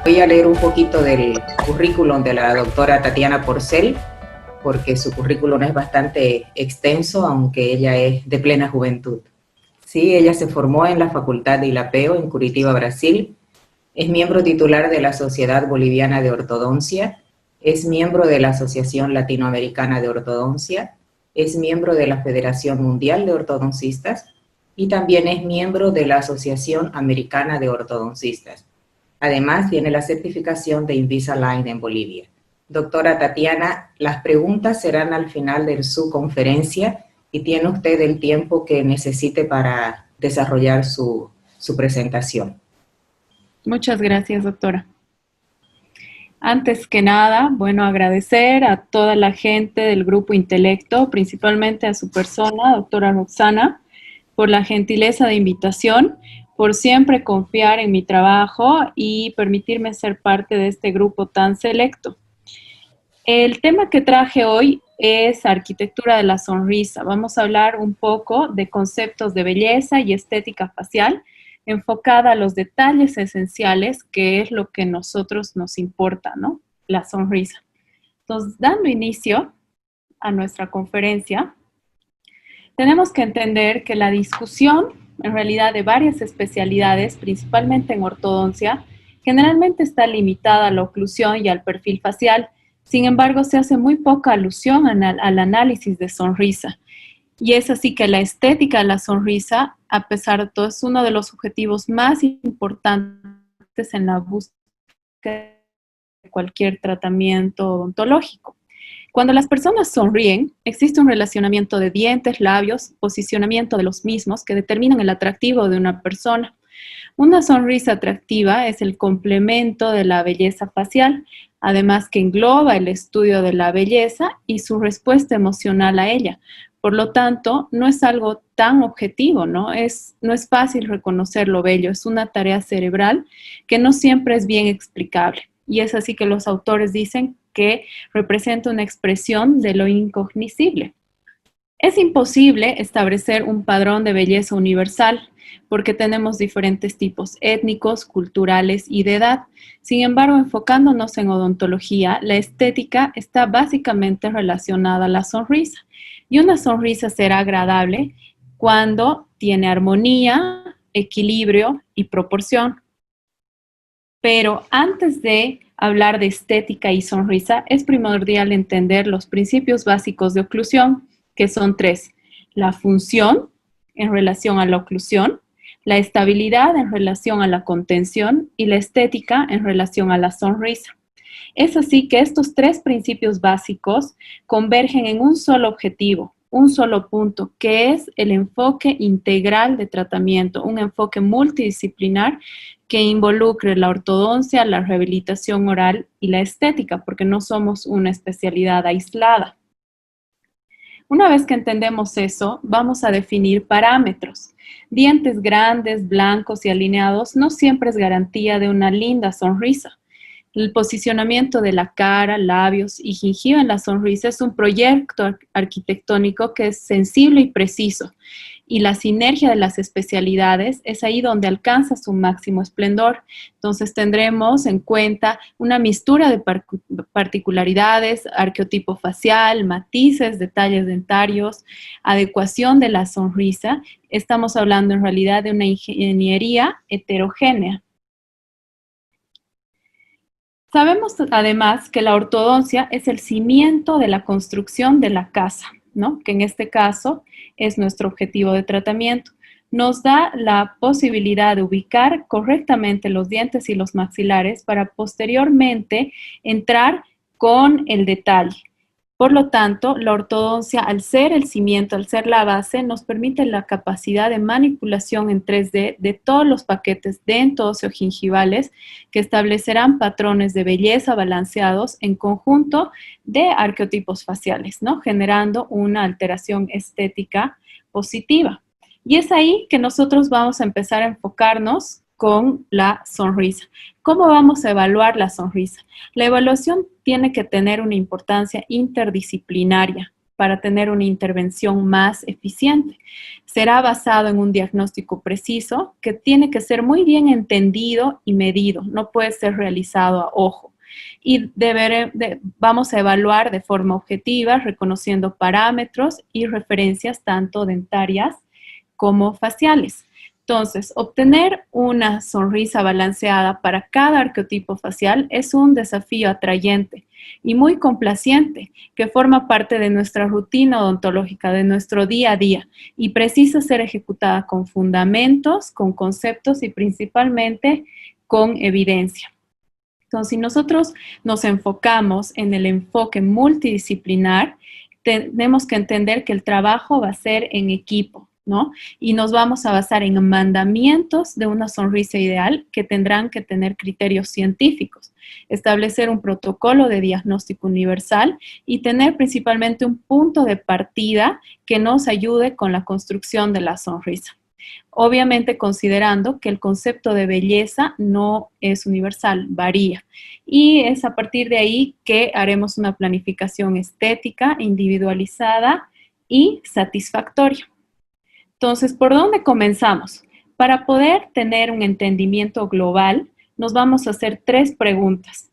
Voy a leer un poquito del currículum de la doctora Tatiana Porcel, porque su currículum es bastante extenso, aunque ella es de plena juventud. Sí, ella se formó en la Facultad de Ilapeo, en Curitiba, Brasil. Es miembro titular de la Sociedad Boliviana de Ortodoncia. Es miembro de la Asociación Latinoamericana de Ortodoncia. Es miembro de la Federación Mundial de Ortodoncistas. Y también es miembro de la Asociación Americana de Ortodoncistas. Además, tiene la certificación de Invisalign en Bolivia. Doctora Tatiana, las preguntas serán al final de su conferencia y tiene usted el tiempo que necesite para desarrollar su presentación. Muchas gracias, doctora. Antes que nada, bueno, agradecer a toda la gente del Grupo Intelecto, principalmente a su persona, doctora Roxana, por la gentileza de invitación, por siempre confiar en mi trabajo y permitirme ser parte de este grupo tan selecto. El tema que traje hoy es arquitectura de la sonrisa. Vamos a hablar un poco de conceptos de belleza y estética facial, enfocada a los detalles esenciales, que es lo que a nosotros nos importa, ¿no? La sonrisa. Entonces, dando inicio a nuestra conferencia, tenemos que entender que la discusión, en realidad, de varias especialidades, principalmente en ortodoncia, generalmente está limitada a la oclusión y al perfil facial. Sin embargo, se hace muy poca alusión al análisis de sonrisa. Y es así que la estética de la sonrisa, a pesar de todo, es uno de los objetivos más importantes en la búsqueda de cualquier tratamiento odontológico. Cuando las personas sonríen, existe un relacionamiento de dientes, labios, posicionamiento de los mismos que determinan el atractivo de una persona. Una sonrisa atractiva es el complemento de la belleza facial, además que engloba el estudio de la belleza y su respuesta emocional a ella. Por lo tanto, no es algo tan objetivo, ¿no? No es fácil reconocer lo bello, es una tarea cerebral que no siempre es bien explicable. Y es así que los autores dicen que representa una expresión de lo incognoscible. Es imposible establecer un padrón de belleza universal porque tenemos diferentes tipos étnicos, culturales y de edad. Sin embargo, enfocándonos en odontología, la estética está básicamente relacionada a la sonrisa. Y una sonrisa será agradable cuando tiene armonía, equilibrio y proporción. Pero antes de hablar de estética y sonrisa, es primordial entender los principios básicos de oclusión, que son tres: la función en relación a la oclusión, la estabilidad en relación a la contención y la estética en relación a la sonrisa. Es así que estos tres principios básicos convergen en un solo objetivo, un solo punto, que es el enfoque integral de tratamiento, un enfoque multidisciplinar que involucre la ortodoncia, la rehabilitación oral y la estética, porque no somos una especialidad aislada. Una vez que entendemos eso, vamos a definir parámetros. Dientes grandes, blancos y alineados no siempre es garantía de una linda sonrisa. El posicionamiento de la cara, labios y gingiva en la sonrisa es un proyecto arquitectónico que es sensible y preciso. Y la sinergia de las especialidades es ahí donde alcanza su máximo esplendor. Entonces tendremos en cuenta una mistura de particularidades, arqueotipo facial, matices, detalles dentarios, adecuación de la sonrisa. Estamos hablando en realidad de una ingeniería heterogénea. Sabemos además que la ortodoncia es el cimiento de la construcción de la casa, ¿no? Que en este caso es nuestro objetivo de tratamiento. Nos da la posibilidad de ubicar correctamente los dientes y los maxilares para posteriormente entrar con el detalle. Por lo tanto, la ortodoncia, al ser el cimiento, al ser la base, nos permite la capacidad de manipulación en 3D de todos los paquetes dento-óseo-gingivales que establecerán patrones de belleza balanceados en conjunto de arqueotipos faciales, ¿no? Generando una alteración estética positiva. Y es ahí que nosotros vamos a empezar a enfocarnos con la sonrisa. ¿Cómo vamos a evaluar la sonrisa? La evaluación tiene que tener una importancia interdisciplinaria para tener una intervención más eficiente. Será basado en un diagnóstico preciso que tiene que ser muy bien entendido y medido, no puede ser realizado a ojo. Y vamos a evaluar de forma objetiva, reconociendo parámetros y referencias tanto dentarias como faciales. Entonces, obtener una sonrisa balanceada para cada arqueotipo facial es un desafío atrayente y muy complaciente que forma parte de nuestra rutina odontológica, de nuestro día a día y precisa ser ejecutada con fundamentos, con conceptos y principalmente con evidencia. Entonces, si nosotros nos enfocamos en el enfoque multidisciplinar, tenemos que entender que el trabajo va a ser en equipo, ¿no? Y nos vamos a basar en mandamientos de una sonrisa ideal que tendrán que tener criterios científicos, establecer un protocolo de diagnóstico universal y tener principalmente un punto de partida que nos ayude con la construcción de la sonrisa. Obviamente considerando que el concepto de belleza no es universal, varía. Y es a partir de ahí que haremos una planificación estética, individualizada y satisfactoria. Entonces, ¿por dónde comenzamos? Para poder tener un entendimiento global, nos vamos a hacer 3 preguntas.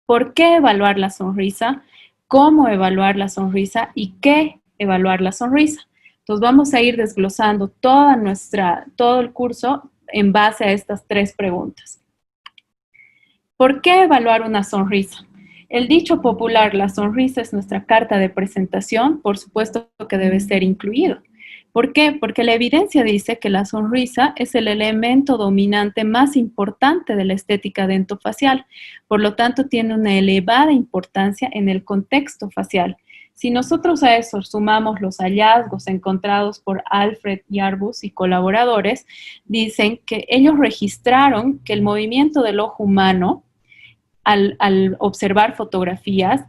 ¿Por qué evaluar la sonrisa? ¿Cómo evaluar la sonrisa? ¿Y qué evaluar la sonrisa? Entonces vamos a ir desglosando todo el curso en base a estas 3 preguntas. ¿Por qué evaluar una sonrisa? El dicho popular, la sonrisa es nuestra carta de presentación, por supuesto que debe ser incluido. ¿Por qué? Porque la evidencia dice que la sonrisa es el elemento dominante más importante de la estética dentofacial. Por lo tanto, tiene una elevada importancia en el contexto facial. Si nosotros a eso sumamos los hallazgos encontrados por Alfred Yarbus y colaboradores, dicen que ellos registraron que el movimiento del ojo humano, al observar fotografías,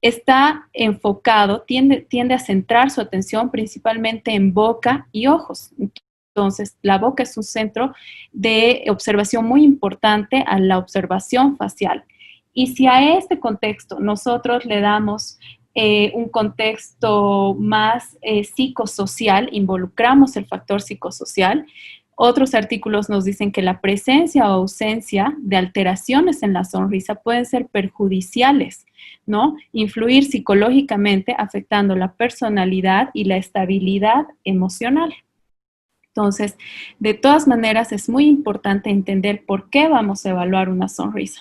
está enfocado, tiende a centrar su atención principalmente en boca y ojos. Entonces, la boca es un centro de observación muy importante a la observación facial. Y si a este contexto nosotros le damos un contexto más psicosocial, involucramos el factor psicosocial, otros artículos nos dicen que la presencia o ausencia de alteraciones en la sonrisa pueden ser perjudiciales, ¿no? Influir psicológicamente afectando la personalidad y la estabilidad emocional. Entonces, de todas maneras, es muy importante entender por qué vamos a evaluar una sonrisa.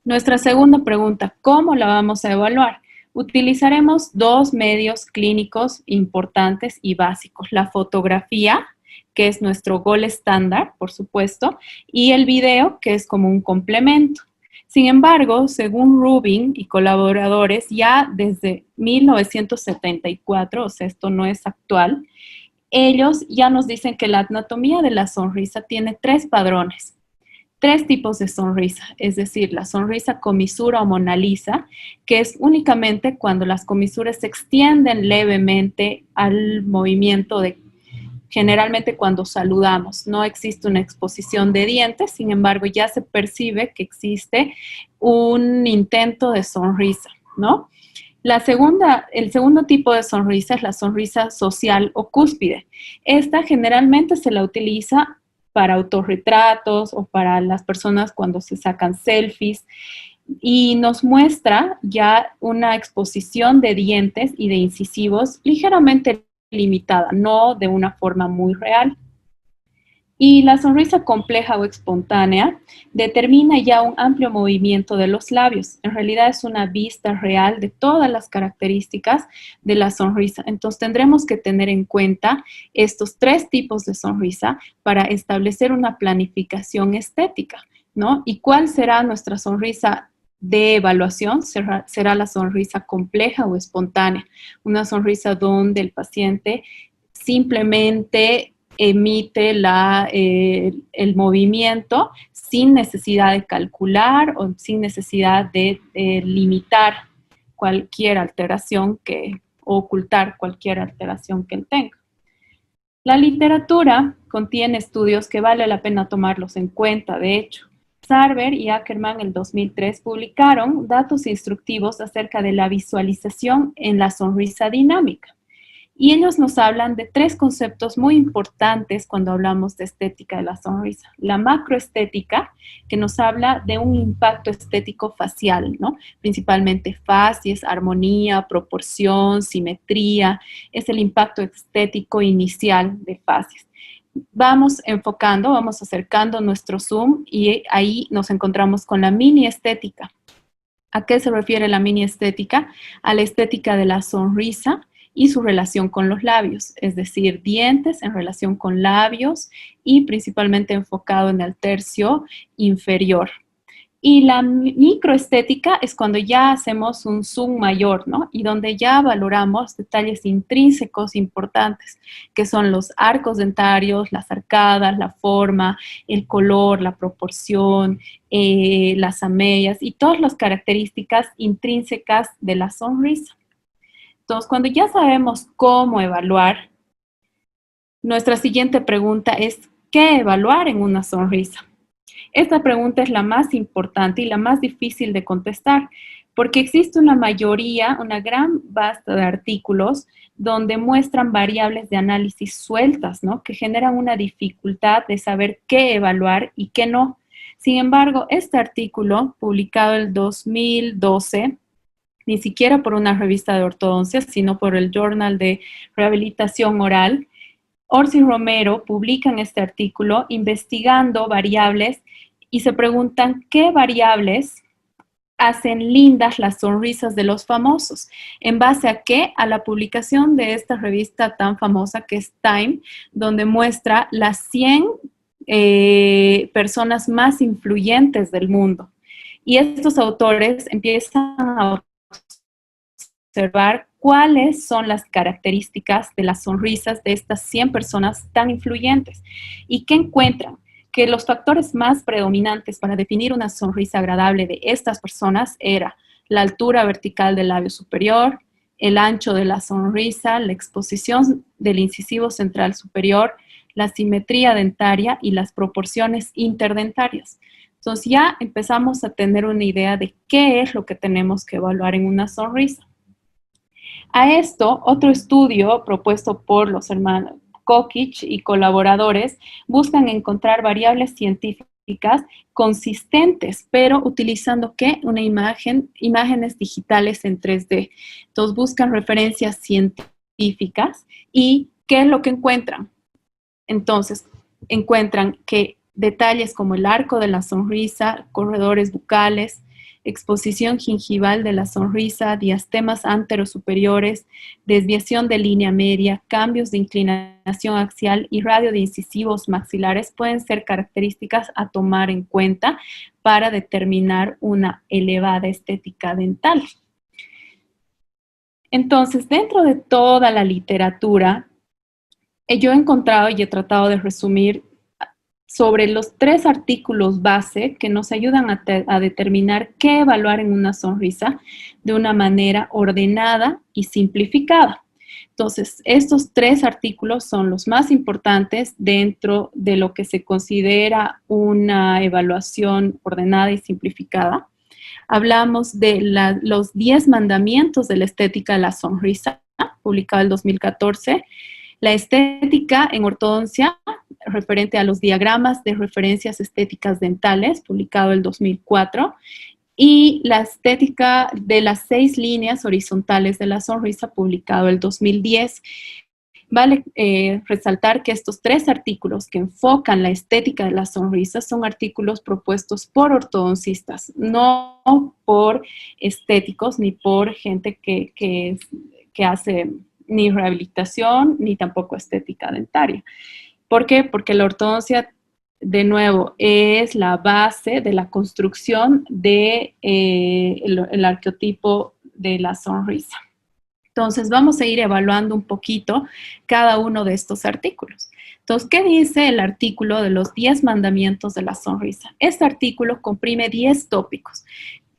Nuestra segunda pregunta, ¿cómo la vamos a evaluar? Utilizaremos 2 medios clínicos importantes y básicos, la fotografía, que es nuestro gol estándar, por supuesto, y el video, que es como un complemento. Sin embargo, según Rubin y colaboradores, ya desde 1974, o sea, esto no es actual, ellos ya nos dicen que la anatomía de la sonrisa tiene 3 padrones. 3 tipos de sonrisa, es decir, la sonrisa comisura o Mona Lisa, que es únicamente cuando las comisuras se extienden levemente al movimiento de, generalmente cuando saludamos. No existe una exposición de dientes, sin embargo, ya se percibe que existe un intento de sonrisa, ¿no? El segundo tipo de sonrisa es la sonrisa social o cúspide. Esta generalmente se la utiliza para autorretratos o para las personas cuando se sacan selfies y nos muestra ya una exposición de dientes y de incisivos ligeramente limitada, no de una forma muy real. Y la sonrisa compleja o espontánea determina ya un amplio movimiento de los labios. En realidad es una vista real de todas las características de la sonrisa. Entonces tendremos que tener en cuenta estos 3 tipos de sonrisa para establecer una planificación estética, ¿no? ¿Y cuál será nuestra sonrisa de evaluación? Será la sonrisa compleja o espontánea. Una sonrisa donde el paciente simplemente emite el movimiento sin necesidad de calcular o sin necesidad de limitar cualquier alteración o ocultar cualquier alteración que él tenga. La literatura contiene estudios que vale la pena tomarlos en cuenta, de hecho. Sarver y Ackerman en el 2003 publicaron datos instructivos acerca de la visualización en la sonrisa dinámica. Y ellos nos hablan de 3 conceptos muy importantes cuando hablamos de estética de la sonrisa. La macroestética, que nos habla de un impacto estético facial, ¿no? Principalmente facies, armonía, proporción, simetría, es el impacto estético inicial de facies. Vamos enfocando, vamos acercando nuestro zoom y ahí nos encontramos con la mini estética. ¿A qué se refiere la mini estética? A la estética de la sonrisa y su relación con los labios, es decir, dientes en relación con labios y principalmente enfocado en el tercio inferior. Y la microestética es cuando ya hacemos un zoom mayor, ¿no? Y donde ya valoramos detalles intrínsecos importantes, que son los arcos dentarios, las arcadas, la forma, el color, la proporción, las amellas y todas las características intrínsecas de la sonrisa. Entonces, cuando ya sabemos cómo evaluar, nuestra siguiente pregunta es, ¿qué evaluar en una sonrisa? Esta pregunta es la más importante y la más difícil de contestar, porque existe una mayoría, una gran basta de artículos donde muestran variables de análisis sueltas, ¿no? Que generan una dificultad de saber qué evaluar y qué no. Sin embargo, este artículo, publicado en 2012, ni siquiera por una revista de ortodoncia, sino por el Journal de Rehabilitación Oral, Orsi Romero publican este artículo investigando variables y se preguntan qué variables hacen lindas las sonrisas de los famosos. ¿En base a qué? A la publicación de esta revista tan famosa que es Time, donde muestra las 100 personas más influyentes del mundo. Y estos autores empiezan a observar cuáles son las características de las sonrisas de estas 100 personas tan influyentes y qué encuentran. Que los factores más predominantes para definir una sonrisa agradable de estas personas era la altura vertical del labio superior, el ancho de la sonrisa, la exposición del incisivo central superior, la simetría dentaria y las proporciones interdentarias. Entonces ya empezamos a tener una idea de qué es lo que tenemos que evaluar en una sonrisa. A esto, otro estudio propuesto por los hermanos Kokich y colaboradores buscan encontrar variables científicas consistentes, pero utilizando ¿qué? Imágenes digitales en 3D. Entonces buscan referencias científicas y ¿qué es lo que encuentran? Entonces encuentran que detalles como el arco de la sonrisa, corredores bucales, exposición gingival de la sonrisa, diastemas anterosuperiores, desviación de línea media, cambios de inclinación axial y radio de incisivos maxilares pueden ser características a tomar en cuenta para determinar una elevada estética dental. Entonces, dentro de toda la literatura, yo he encontrado y he tratado de resumir sobre los 3 artículos base que nos ayudan a determinar qué evaluar en una sonrisa de una manera ordenada y simplificada. Entonces, estos 3 artículos son los más importantes dentro de lo que se considera una evaluación ordenada y simplificada. Hablamos de los 10 mandamientos de la estética de la sonrisa, publicado en 2014. La estética en ortodoncia, referente a los diagramas de referencias estéticas dentales, publicado en 2004, y la estética de las 6 líneas horizontales de la sonrisa, publicado en 2010. Vale resaltar que estos 3 artículos que enfocan la estética de la sonrisa son artículos propuestos por ortodoncistas, no por estéticos ni por gente que hace ni rehabilitación, ni tampoco estética dentaria. ¿Por qué? Porque la ortodoncia, de nuevo, es la base de la construcción de el arqueotipo de la sonrisa. Entonces, vamos a ir evaluando un poquito cada uno de estos artículos. Entonces, ¿qué dice el artículo de los 10 mandamientos de la sonrisa? Este artículo comprime 10 tópicos.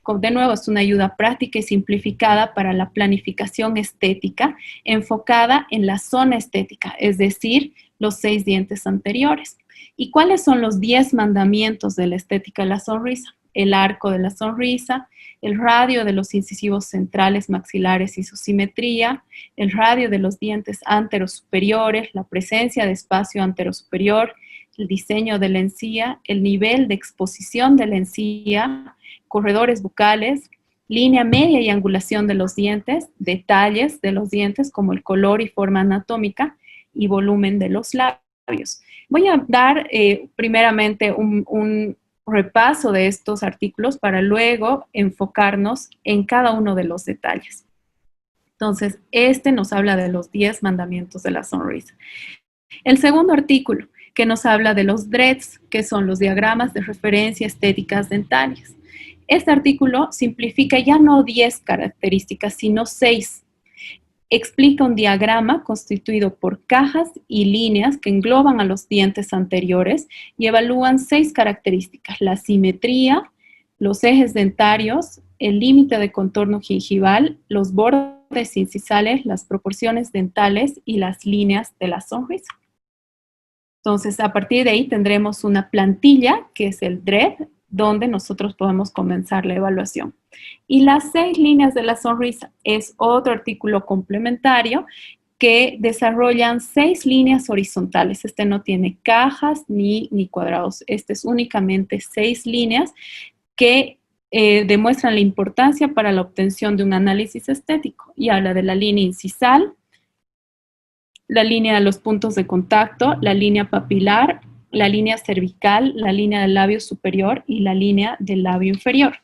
De nuevo, es una ayuda práctica y simplificada para la planificación estética enfocada en la zona estética, es decir, los 6 dientes anteriores. ¿Y cuáles son los 10 mandamientos de la estética de la sonrisa? el arco de la sonrisa, el radio de los incisivos centrales maxilares y su simetría, el radio de los dientes anterosuperiores, la presencia de espacio anterosuperior, el diseño de la encía, el nivel de exposición de la encía, corredores bucales, línea media y angulación de los dientes, detalles de los dientes como el color y forma anatómica y volumen de los labios. Voy a dar primeramente un repaso de estos artículos para luego enfocarnos en cada uno de los detalles. Entonces, este nos habla de los 10 mandamientos de la sonrisa. El segundo artículo, que nos habla de los DREDS, que son los diagramas de referencia estéticas dentarias. Este artículo simplifica ya no 10 características, sino 6. Explica un diagrama constituido por cajas y líneas que engloban a los dientes anteriores y evalúan 6 características: la simetría, los ejes dentarios, el límite de contorno gingival, los bordes incisales, las proporciones dentales y las líneas de la sonrisa. Entonces, a partir de ahí tendremos una plantilla, que es el DRED, donde nosotros podemos comenzar la evaluación. Y las 6 líneas de la sonrisa es otro artículo complementario que desarrollan 6 líneas horizontales. Este no tiene cajas ni cuadrados. Este es únicamente 6 líneas que demuestran la importancia para la obtención de un análisis estético. Y habla de la línea incisal, la línea de los puntos de contacto, la línea papilar, la línea cervical, la línea del labio superior y la línea del labio inferior.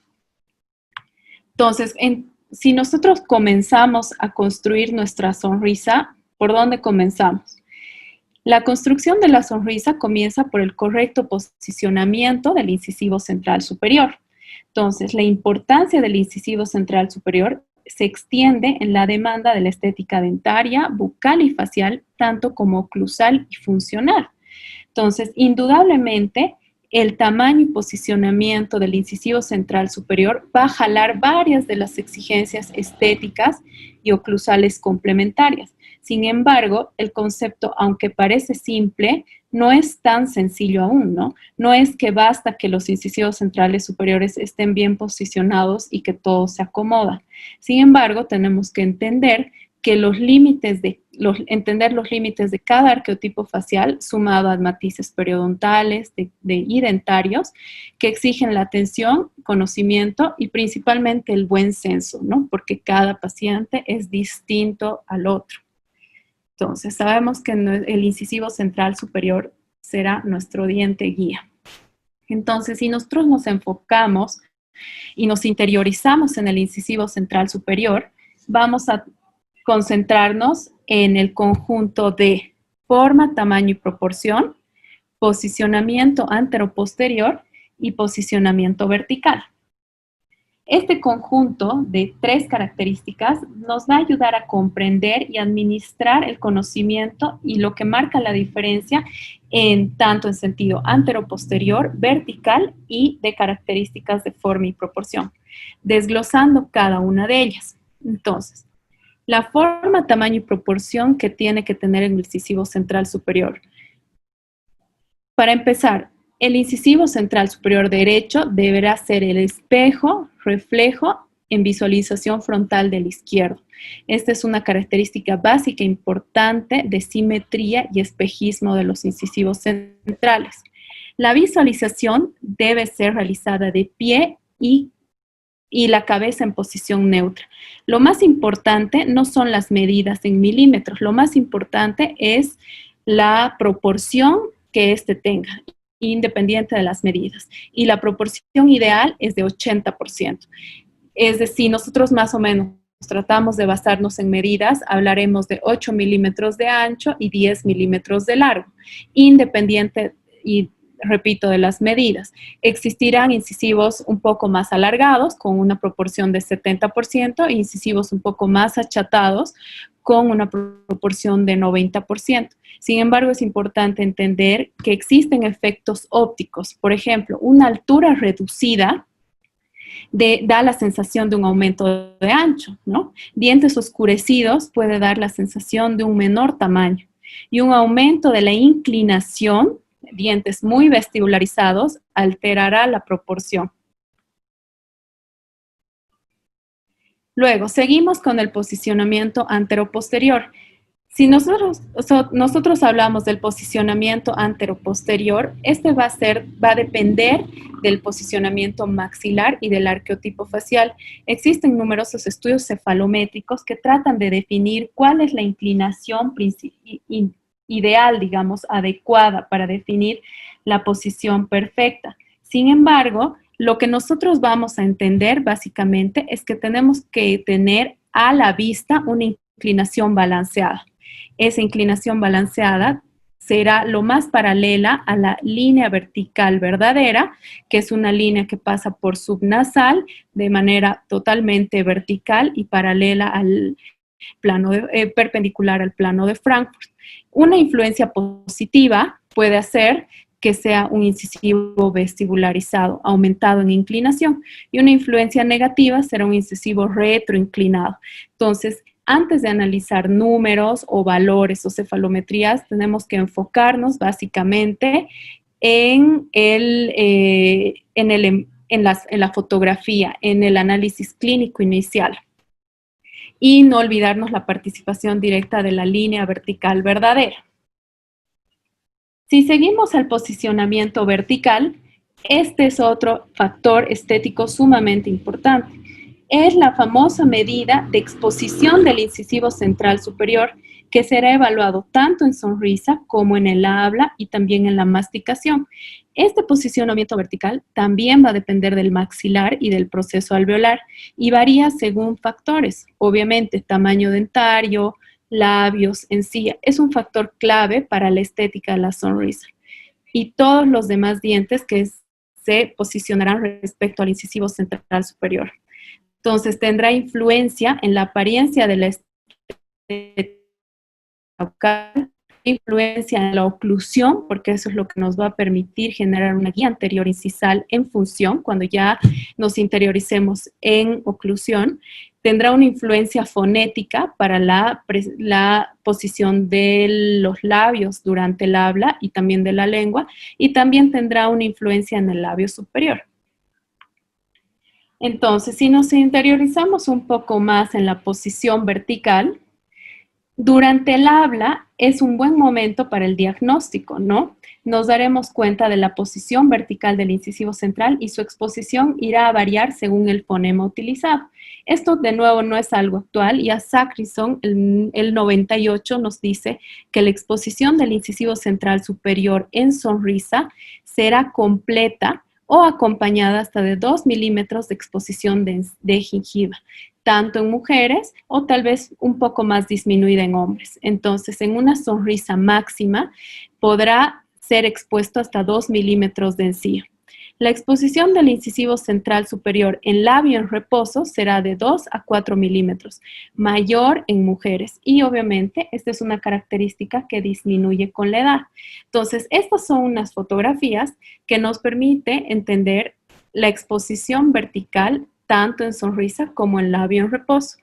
Entonces, si nosotros comenzamos a construir nuestra sonrisa, ¿por dónde comenzamos? La construcción de la sonrisa comienza por el correcto posicionamiento del incisivo central superior. Entonces, la importancia del incisivo central superior se extiende en la demanda de la estética dentaria, bucal y facial, tanto como oclusal y funcional. Entonces, indudablemente, el tamaño y posicionamiento del incisivo central superior va a jalar varias de las exigencias estéticas y oclusales complementarias. Sin embargo, el concepto, aunque parece simple, no es tan sencillo aún, ¿no? No es que basta que los incisivos centrales superiores estén bien posicionados y que todo se acomoda. Sin embargo, tenemos que entender que entender los límites de cada arqueotipo facial sumado a matices periodontales y dentarios que exigen la atención, conocimiento y principalmente el buen senso, ¿no? Porque cada paciente es distinto al otro. Entonces, sabemos que el incisivo central superior será nuestro diente guía. Entonces, si nosotros nos enfocamos y nos interiorizamos en el incisivo central superior, vamos a concentrarnos en el conjunto de forma, tamaño y proporción, posicionamiento antero-posterior y posicionamiento vertical. Este conjunto de 3 características nos va a ayudar a comprender y administrar el conocimiento y lo que marca la diferencia tanto en sentido antero-posterior, vertical y de características de forma y proporción, desglosando cada una de ellas. Entonces, la forma, tamaño y proporción que tiene que tener el incisivo central superior. Para empezar, el incisivo central superior derecho deberá ser el espejo, reflejo en visualización frontal del izquierdo. Esta es una característica básica importante de simetría y espejismo de los incisivos centrales. La visualización debe ser realizada de pie y la cabeza en posición neutra. Lo más importante no son las medidas en milímetros, lo más importante es la proporción que éste tenga, independiente de las medidas. Y la proporción ideal es de 80%. Es decir, nosotros más o menos tratamos de basarnos en medidas, hablaremos de 8 milímetros de ancho y 10 milímetros de largo, independiente y repito, de las medidas. Existirán incisivos un poco más alargados, con una proporción de 70%, e incisivos un poco más achatados, con una proporción de 90%. Sin embargo, es importante entender que existen efectos ópticos. Por ejemplo, una altura reducida da la sensación de un aumento de ancho, ¿no? Dientes oscurecidos puede dar la sensación de un menor tamaño. Y un aumento de la inclinación, dientes muy vestibularizados, alterará la proporción. Luego, seguimos con el posicionamiento anteroposterior. Si nosotros hablamos del posicionamiento anteroposterior, este va a depender del posicionamiento maxilar y del arqueotipo facial. Existen numerosos estudios cefalométricos que tratan de definir cuál es la inclinación ideal, digamos, adecuada para definir la posición perfecta. Sin embargo, lo que nosotros vamos a entender básicamente es que tenemos que tener a la vista una inclinación balanceada. Esa inclinación balanceada será lo más paralela a la línea vertical verdadera, que es una línea que pasa por subnasal de manera totalmente vertical y paralela al plano perpendicular al plano de Frankfurt. Una influencia positiva puede hacer que sea un incisivo vestibularizado, aumentado en inclinación, y una influencia negativa será un incisivo retroinclinado. Entonces, antes de analizar números o valores o cefalometrías, tenemos que enfocarnos básicamente en la fotografía, en el análisis clínico inicial. Y no olvidarnos la participación directa de la línea vertical verdadera. Si seguimos el posicionamiento vertical, este es otro factor estético sumamente importante. Es la famosa medida de exposición del incisivo central superior, que será evaluado tanto en sonrisa como en el habla y también en la masticación. Este posicionamiento vertical también va a depender del maxilar y del proceso alveolar y varía según factores, obviamente tamaño dentario, labios, encía. Es un factor clave para la estética de la sonrisa. Y todos los demás dientes que se posicionarán respecto al incisivo central superior. Entonces, tendrá influencia en la apariencia de la estética bucal, influencia en la oclusión, porque eso es lo que nos va a permitir generar una guía anterior incisal en función, cuando ya nos interioricemos en oclusión. Tendrá una influencia fonética para la posición de los labios durante el habla y también de la lengua, y también tendrá una influencia en el labio superior. Entonces, si nos interiorizamos un poco más en la posición vertical, durante el habla es un buen momento para el diagnóstico, ¿no? Nos daremos cuenta de la posición vertical del incisivo central y su exposición irá a variar según el fonema utilizado. Esto, de nuevo, no es algo actual y a Zachrisson, el 98, nos dice que la exposición del incisivo central superior en sonrisa será completa o acompañada hasta de 2 milímetros de exposición de gingiva, tanto en mujeres o tal vez un poco más disminuida en hombres. Entonces, en una sonrisa máxima podrá ser expuesto hasta 2 milímetros de encía. La exposición del incisivo central superior en labio en reposo será de 2 a 4 milímetros, mayor en mujeres. Y obviamente, esta es una característica que disminuye con la edad. Entonces, estas son unas fotografías que nos permite entender la exposición vertical tanto en sonrisa como en labio en reposo.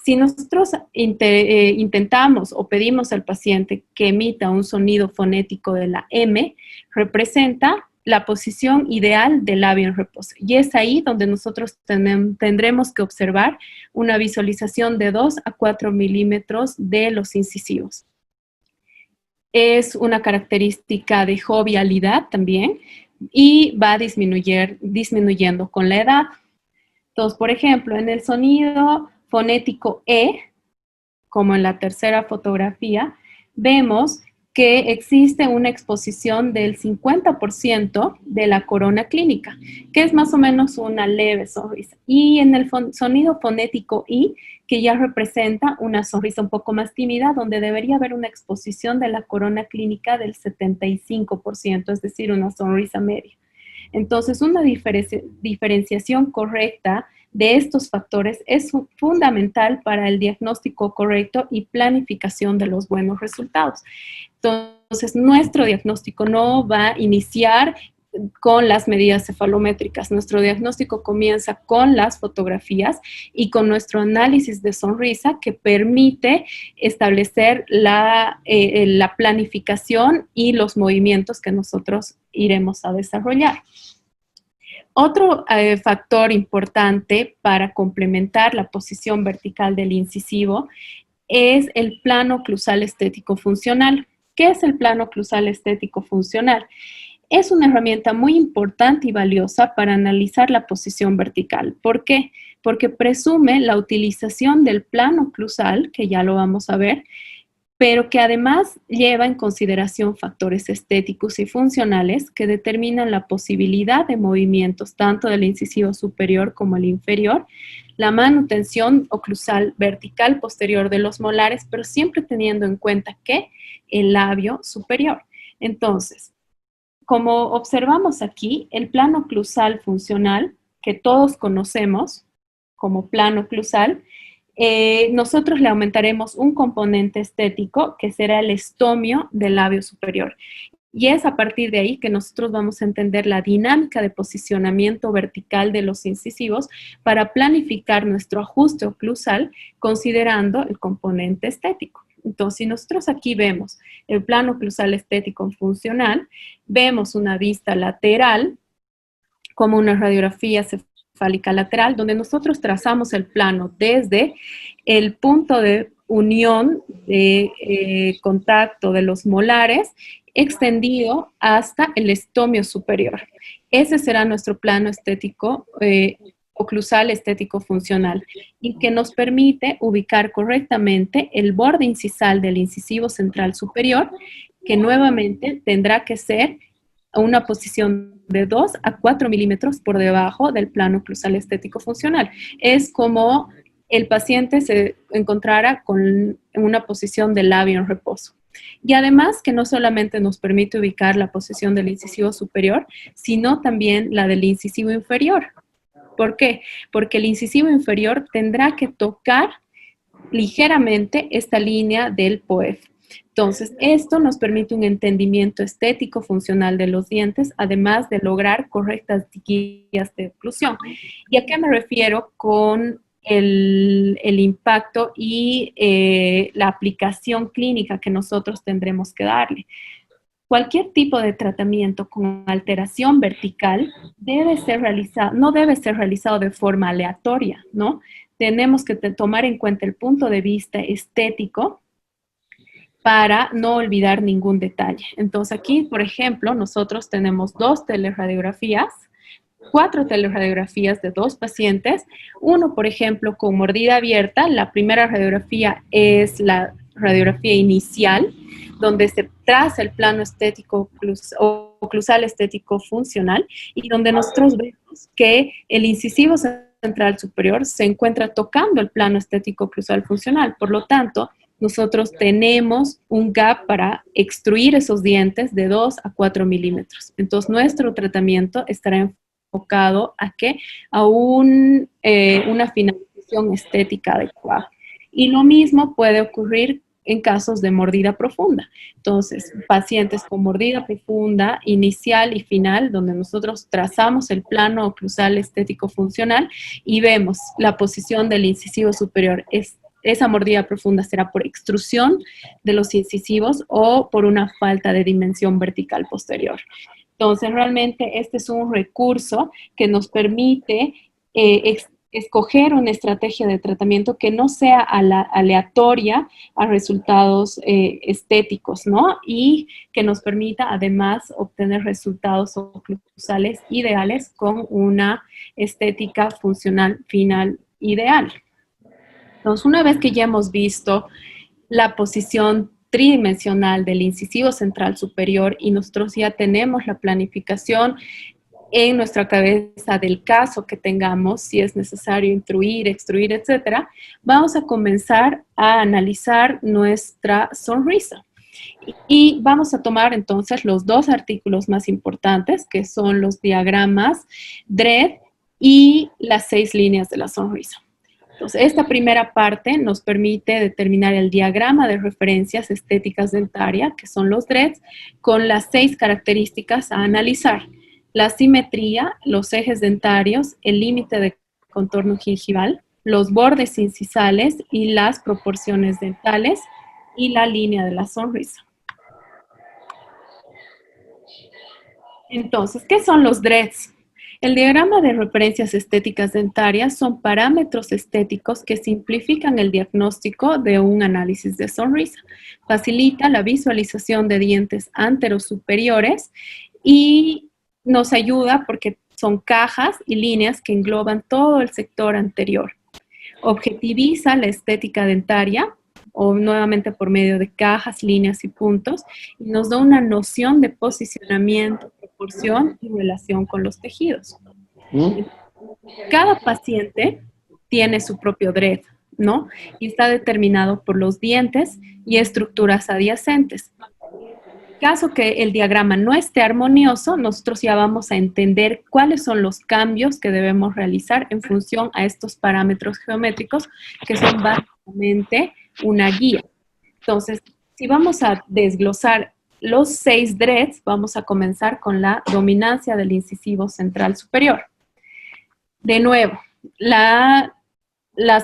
Si nosotros intentamos o pedimos al paciente que emita un sonido fonético de la M, representa la posición ideal del labio en reposo. Y es ahí donde nosotros tendremos que observar una visualización de 2 a 4 milímetros de los incisivos. Es una característica de jovialidad también y va disminuyendo con la edad. Entonces, por ejemplo, en el sonido fonético E, como en la tercera fotografía, vemos que existe una exposición del 50% de la corona clínica, que es más o menos una leve sonrisa. Y en el sonido fonético I, que ya representa una sonrisa un poco más tímida, donde debería haber una exposición de la corona clínica del 75%, es decir, una sonrisa media. Entonces, una diferenciación correcta de estos factores es fundamental para el diagnóstico correcto y planificación de los buenos resultados. Entonces, nuestro diagnóstico no va a iniciar con las medidas cefalométricas. Nuestro diagnóstico comienza con las fotografías y con nuestro análisis de sonrisa que permite establecer la planificación y los movimientos que nosotros iremos a desarrollar. Otro factor importante para complementar la posición vertical del incisivo es el plano oclusal estético funcional. ¿Qué es el plano oclusal estético funcional? Es una herramienta muy importante y valiosa para analizar la posición vertical. ¿Por qué? Porque presume la utilización del plano oclusal, que ya lo vamos a ver, pero que además lleva en consideración factores estéticos y funcionales que determinan la posibilidad de movimientos tanto del incisivo superior como el inferior, la manutención oclusal vertical posterior de los molares, pero siempre teniendo en cuenta que el labio superior. Entonces, como observamos aquí, el plano oclusal funcional, que todos conocemos como plano oclusal, nosotros le aumentaremos un componente estético que será el estomio del labio superior. Y es a partir de ahí que nosotros vamos a entender la dinámica de posicionamiento vertical de los incisivos para planificar nuestro ajuste oclusal considerando el componente estético. Entonces, si nosotros aquí vemos el plano oclusal estético funcional, vemos una vista lateral como una radiografía cefálica lateral, donde nosotros trazamos el plano desde el punto de unión de contacto de los molares extendido hasta el estomio superior. Ese será nuestro plano estético oclusal estético funcional y que nos permite ubicar correctamente el borde incisal del incisivo central superior, que nuevamente tendrá que ser a una posición de 2 a 4 milímetros por debajo del plano oclusal estético funcional. Es como el paciente se encontrara con una posición del labio en reposo. Y además que no solamente nos permite ubicar la posición del incisivo superior, sino también la del incisivo inferior. ¿Por qué? Porque el incisivo inferior tendrá que tocar ligeramente esta línea del POEF. Entonces, esto nos permite un entendimiento estético funcional de los dientes, además de lograr correctas guías de oclusión. ¿Y a qué me refiero con el impacto y la aplicación clínica que nosotros tendremos que darle? Cualquier tipo de tratamiento con alteración vertical no debe ser realizado de forma aleatoria, ¿no? Tenemos que tomar en cuenta el punto de vista estético para no olvidar ningún detalle. Entonces aquí, por ejemplo, nosotros tenemos 2 teleradiografías, 4 teleradiografías de 2 pacientes. Uno, por ejemplo, con mordida abierta. La primera radiografía es la radiografía inicial, donde se traza el plano estético oclusal estético funcional y donde nosotros vemos que el incisivo central superior se encuentra tocando el plano estético oclusal funcional. Por lo tanto, nosotros tenemos un gap para extruir esos dientes de 2 a 4 milímetros. Entonces, nuestro tratamiento estará enfocado a qué? A una finalización estética adecuada. Y lo mismo puede ocurrir en casos de mordida profunda. Entonces, pacientes con mordida profunda, inicial y final, donde nosotros trazamos el plano oclusal estético funcional y vemos la posición del incisivo superior. Esa mordida profunda será por extrusión de los incisivos o por una falta de dimensión vertical posterior. Entonces, realmente este es un recurso que nos permite escoger una estrategia de tratamiento que no sea aleatoria a resultados estéticos, ¿no? Y que nos permita además obtener resultados oclusales ideales con una estética funcional final ideal. Entonces, una vez que ya hemos visto la posición tridimensional del incisivo central superior y nosotros ya tenemos la planificación en nuestra cabeza del caso que tengamos, si es necesario intruir, extruir, etcétera, vamos a comenzar a analizar nuestra sonrisa. Y vamos a tomar entonces los 2 artículos más importantes, que son los diagramas DRED y las 6 líneas de la sonrisa. Entonces, esta primera parte nos permite determinar el diagrama de referencias estéticas dentarias, que son los DREDs, con las 6 características a analizar: la simetría, los ejes dentarios, el límite de contorno gingival, los bordes incisales y las proporciones dentales y la línea de la sonrisa. Entonces, ¿qué son los DREDs? El diagrama de referencias estéticas dentarias son parámetros estéticos que simplifican el diagnóstico de un análisis de sonrisa. Facilita la visualización de dientes anterosuperiores y nos ayuda porque son cajas y líneas que engloban todo el sector anterior. Objetiviza la estética dentaria, o nuevamente por medio de cajas, líneas y puntos, y nos da una noción de posicionamiento, proporción y relación con los tejidos. Cada paciente tiene su propio DRED, ¿no? Y está determinado por los dientes y estructuras adyacentes. Caso que el diagrama no esté armonioso, nosotros ya vamos a entender cuáles son los cambios que debemos realizar en función a estos parámetros geométricos, que son básicamente una guía. Entonces, si vamos a desglosar los 6 DREDs, vamos a comenzar con la dominancia del incisivo central superior. De nuevo, la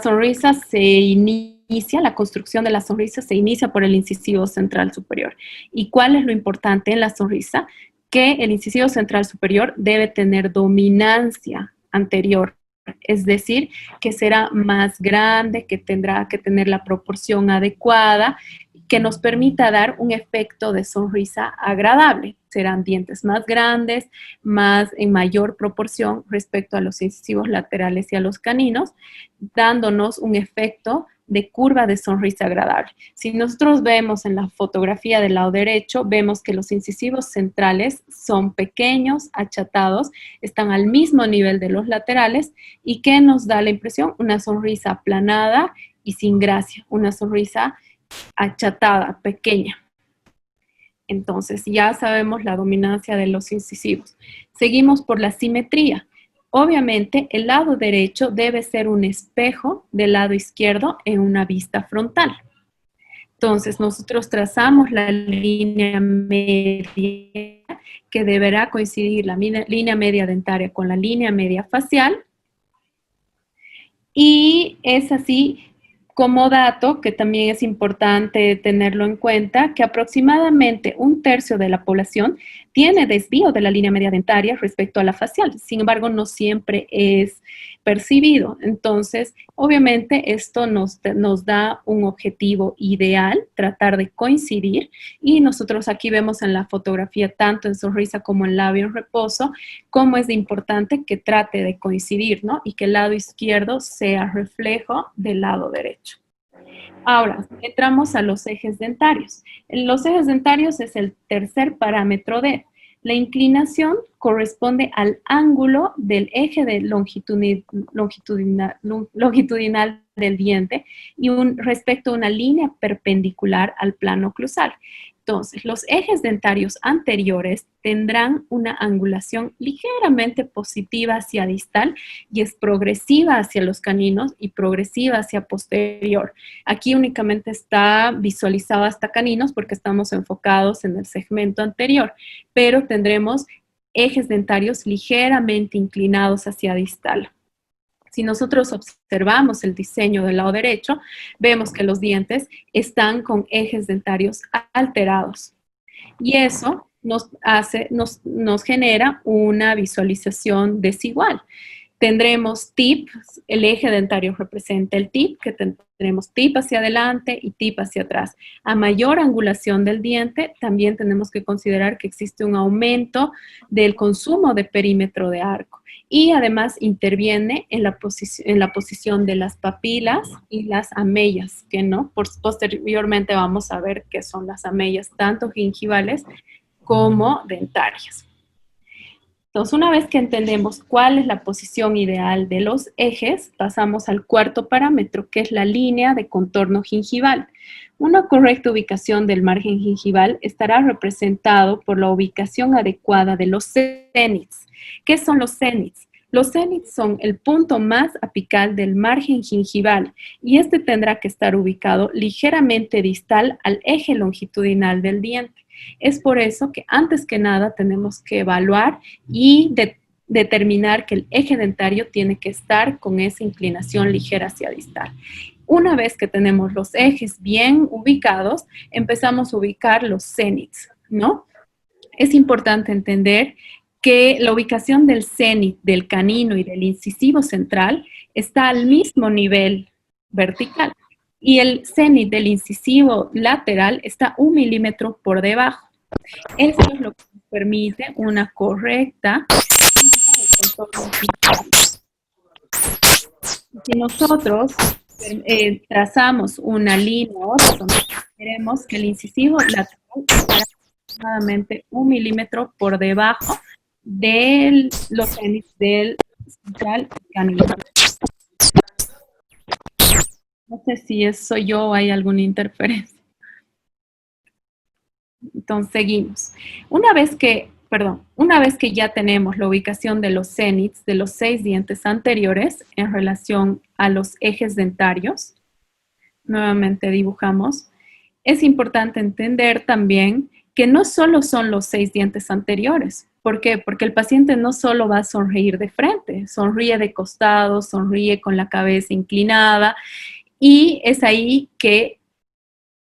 sonrisa se inicia, la construcción de la sonrisa se inicia por el incisivo central superior. ¿Y cuál es lo importante en la sonrisa? Que el incisivo central superior debe tener dominancia anterior, es decir, que será más grande, que tendrá que tener la proporción adecuada, que nos permita dar un efecto de sonrisa agradable. Serán dientes más grandes, en mayor proporción respecto a los incisivos laterales y a los caninos, dándonos un efecto de curva de sonrisa agradable. Si nosotros vemos en la fotografía del lado derecho, vemos que los incisivos centrales son pequeños, achatados, están al mismo nivel de los laterales y que nos da la impresión una sonrisa aplanada y sin gracia, una sonrisa achatada, pequeña. Entonces, ya sabemos la dominancia de los incisivos. Seguimos por la simetría. Obviamente, el lado derecho debe ser un espejo del lado izquierdo en una vista frontal. Entonces, nosotros trazamos la línea media que deberá coincidir la línea media dentaria con la línea media facial. Y es así. Como dato, que también es importante tenerlo en cuenta, que aproximadamente 1/3 de la población tiene desvío de la línea media dentaria respecto a la facial. Sin embargo, no siempre es percibido. Entonces, obviamente, esto nos da un objetivo ideal, tratar de coincidir. Y nosotros aquí vemos en la fotografía, tanto en sonrisa como en labio en reposo, cómo es importante que trate de coincidir, ¿no? Y que el lado izquierdo sea reflejo del lado derecho. Ahora, entramos a los ejes dentarios. Los ejes dentarios es el tercer parámetro de. La inclinación corresponde al ángulo del eje longitudinal del diente y respecto a una línea perpendicular al plano oclusal. Entonces, los ejes dentarios anteriores tendrán una angulación ligeramente positiva hacia distal y es progresiva hacia los caninos y progresiva hacia posterior. Aquí únicamente está visualizado hasta caninos porque estamos enfocados en el segmento anterior, pero tendremos ejes dentarios ligeramente inclinados hacia distal. Si nosotros observamos el diseño del lado derecho, vemos que los dientes están con ejes dentarios alterados. Y eso nos genera una visualización desigual. Tendremos tip, el eje dentario representa el tip, que tendremos tip hacia adelante y tip hacia atrás. A mayor angulación del diente, también tenemos que considerar que existe un aumento del consumo de perímetro de arco. Y además interviene en la posición de las papilas y las amellas, que no, posteriormente vamos a ver qué son las amellas, tanto gingivales como dentarias. Entonces, una vez que entendemos cuál es la posición ideal de los ejes, pasamos al cuarto parámetro, que es la línea de contorno gingival. Una correcta ubicación del margen gingival estará representado por la ubicación adecuada de los cénits. ¿Qué son los cénits? Los cénits son el punto más apical del margen gingival y este tendrá que estar ubicado ligeramente distal al eje longitudinal del diente. Es por eso que antes que nada tenemos que evaluar y determinar que el eje dentario tiene que estar con esa inclinación ligera hacia distal. Una vez que tenemos los ejes bien ubicados, empezamos a ubicar los cénits, ¿no? Es importante entender que la ubicación del cénit, del canino y del incisivo central está al mismo nivel vertical. Y el cénit del incisivo lateral está 1 milímetro por debajo. Esto es lo que nos permite una correcta contorno visual. Si nosotros trazamos una línea horizontal, veremos que el incisivo lateral estará aproximadamente 1 milímetro por debajo de los cénits del central canino. No sé si soy yo o hay alguna interferencia. Entonces, seguimos. Una vez que ya tenemos la ubicación de los cénits de los 6 dientes anteriores en relación a los ejes dentarios, nuevamente dibujamos, es importante entender también que no solo son los 6 dientes anteriores. ¿Por qué? Porque el paciente no solo va a sonreír de frente, sonríe de costado, sonríe con la cabeza inclinada, y es ahí que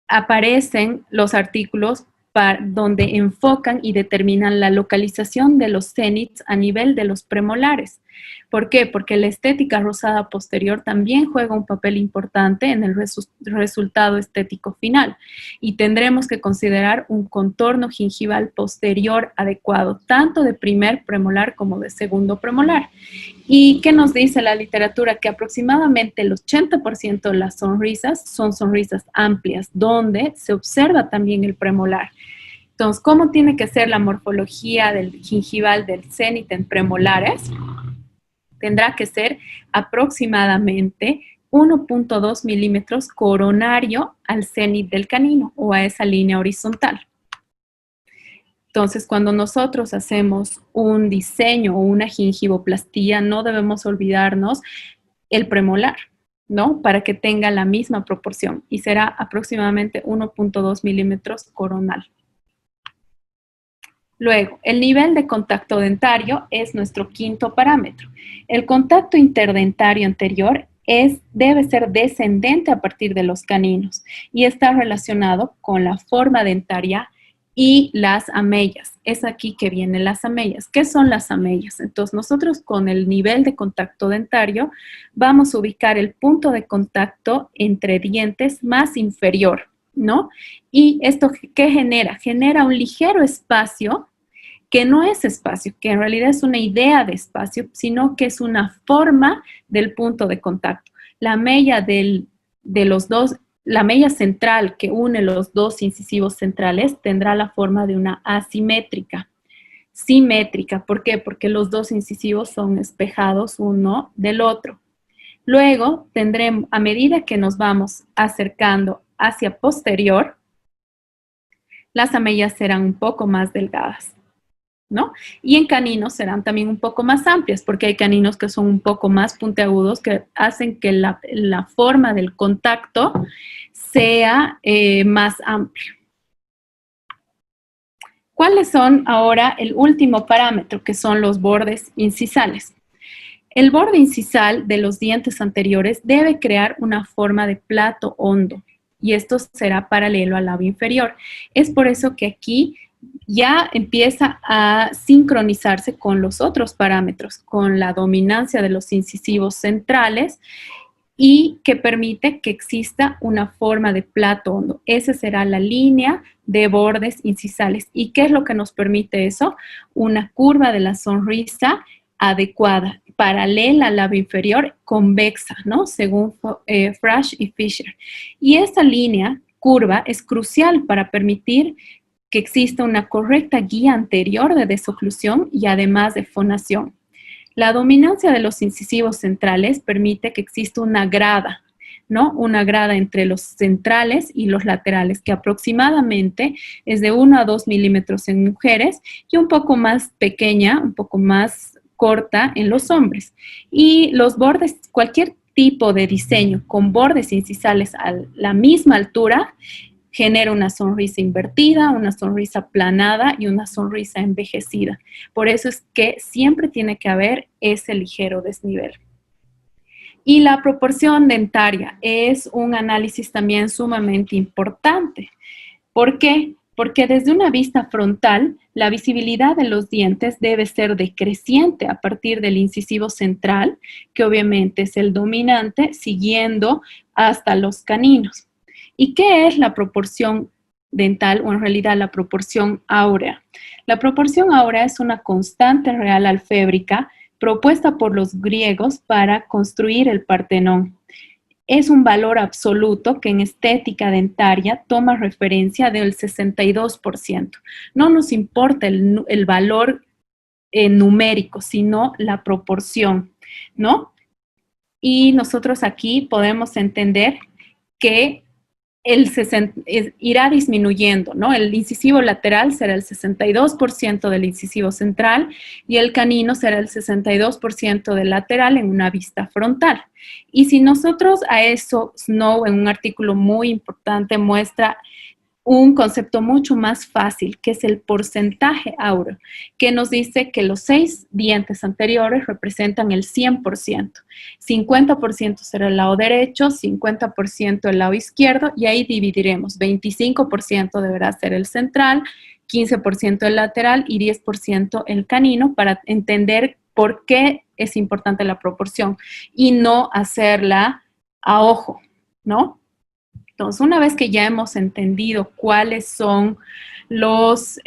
aparecen los artículos donde enfocan y determinan la localización de los cénits a nivel de los premolares. ¿Por qué? Porque la estética rosada posterior también juega un papel importante en el resultado estético final, y tendremos que considerar un contorno gingival posterior adecuado, tanto de primer premolar como de segundo premolar. ¿Y qué nos dice la literatura? Que aproximadamente el 80% de las sonrisas son sonrisas amplias, donde se observa también el premolar. Entonces, ¿cómo tiene que ser la morfología del gingival del cénit en premolares? Tendrá que ser aproximadamente 1.2 milímetros coronario al cénit del canino o a esa línea horizontal. Entonces, cuando nosotros hacemos un diseño o una gingivoplastía, no debemos olvidarnos el premolar, ¿no? Para que tenga la misma proporción, y será aproximadamente 1.2 milímetros coronal. Luego, el nivel de contacto dentario es nuestro quinto parámetro. El contacto interdentario anterior debe ser descendente a partir de los caninos y está relacionado con la forma dentaria y las amellas. Es aquí que vienen las amellas. ¿Qué son las amellas? Entonces, nosotros con el nivel de contacto dentario vamos a ubicar el punto de contacto entre dientes más inferior, ¿no? Y esto, ¿qué genera? Genera un ligero espacio, que no es espacio, que en realidad es una idea de espacio, sino que es una forma del punto de contacto. La mella la mella central que une los dos incisivos centrales tendrá la forma de una asimétrica. Simétrica, ¿por qué? Porque los dos incisivos son espejados uno del otro. Luego tendremos, a medida que nos vamos acercando hacia posterior, las amellas serán un poco más delgadas, ¿no? Y en caninos serán también un poco más amplias, porque hay caninos que son un poco más puntiagudos, que hacen que la forma del contacto sea más amplia. ¿Cuáles son ahora el último parámetro, que son los bordes incisales? El borde incisal de los dientes anteriores debe crear una forma de plato hondo, y esto será paralelo al labio inferior. Es por eso que aquí ya empieza a sincronizarse con los otros parámetros, con la dominancia de los incisivos centrales, y que permite que exista una forma de plato hondo. Esa será la línea de bordes incisales. ¿Y qué es lo que nos permite eso? Una curva de la sonrisa adecuada, paralela al labio inferior, convexa, ¿no? Según Frasch y Fisher. Y esta línea curva es crucial para permitir que exista una correcta guía anterior de desoclusión y además de fonación. La dominancia de los incisivos centrales permite que exista una grada, ¿no? Una grada entre los centrales y los laterales, que aproximadamente es de 1 a 2 milímetros en mujeres y un poco más pequeña, un poco más corta en los hombres. Y los bordes, cualquier tipo de diseño con bordes incisales a la misma altura, genera una sonrisa invertida, una sonrisa aplanada y una sonrisa envejecida. Por eso es que siempre tiene que haber ese ligero desnivel. Y la proporción dentaria es un análisis también sumamente importante. ¿Por qué? Porque desde una vista frontal La visibilidad de los dientes debe ser decreciente a partir del incisivo central, que obviamente es el dominante, siguiendo hasta los caninos. ¿Y qué es la proporción dental o en realidad la proporción áurea? La proporción áurea es una constante real alfébrica propuesta por los griegos para construir el Partenón. Es un valor absoluto que en estética dentaria toma referencia del 62%. No nos importa el valor numérico, sino la proporción, ¿no? Y nosotros aquí podemos entender que irá disminuyendo, ¿no? El incisivo lateral será el 62% del incisivo central y el canino será el 62% del lateral en una vista frontal. Y si nosotros a eso, Snow, en un artículo muy importante, muestra un concepto mucho más fácil, que es el porcentaje áureo, que nos dice que los 6 dientes anteriores representan el 100%. 50% será el lado derecho, 50% el lado izquierdo, y ahí dividiremos. 25% deberá ser el central, 15% el lateral y 10% el canino, para entender por qué es importante la proporción y no hacerla a ojo, ¿no? Entonces, una vez que ya hemos entendido cuáles son los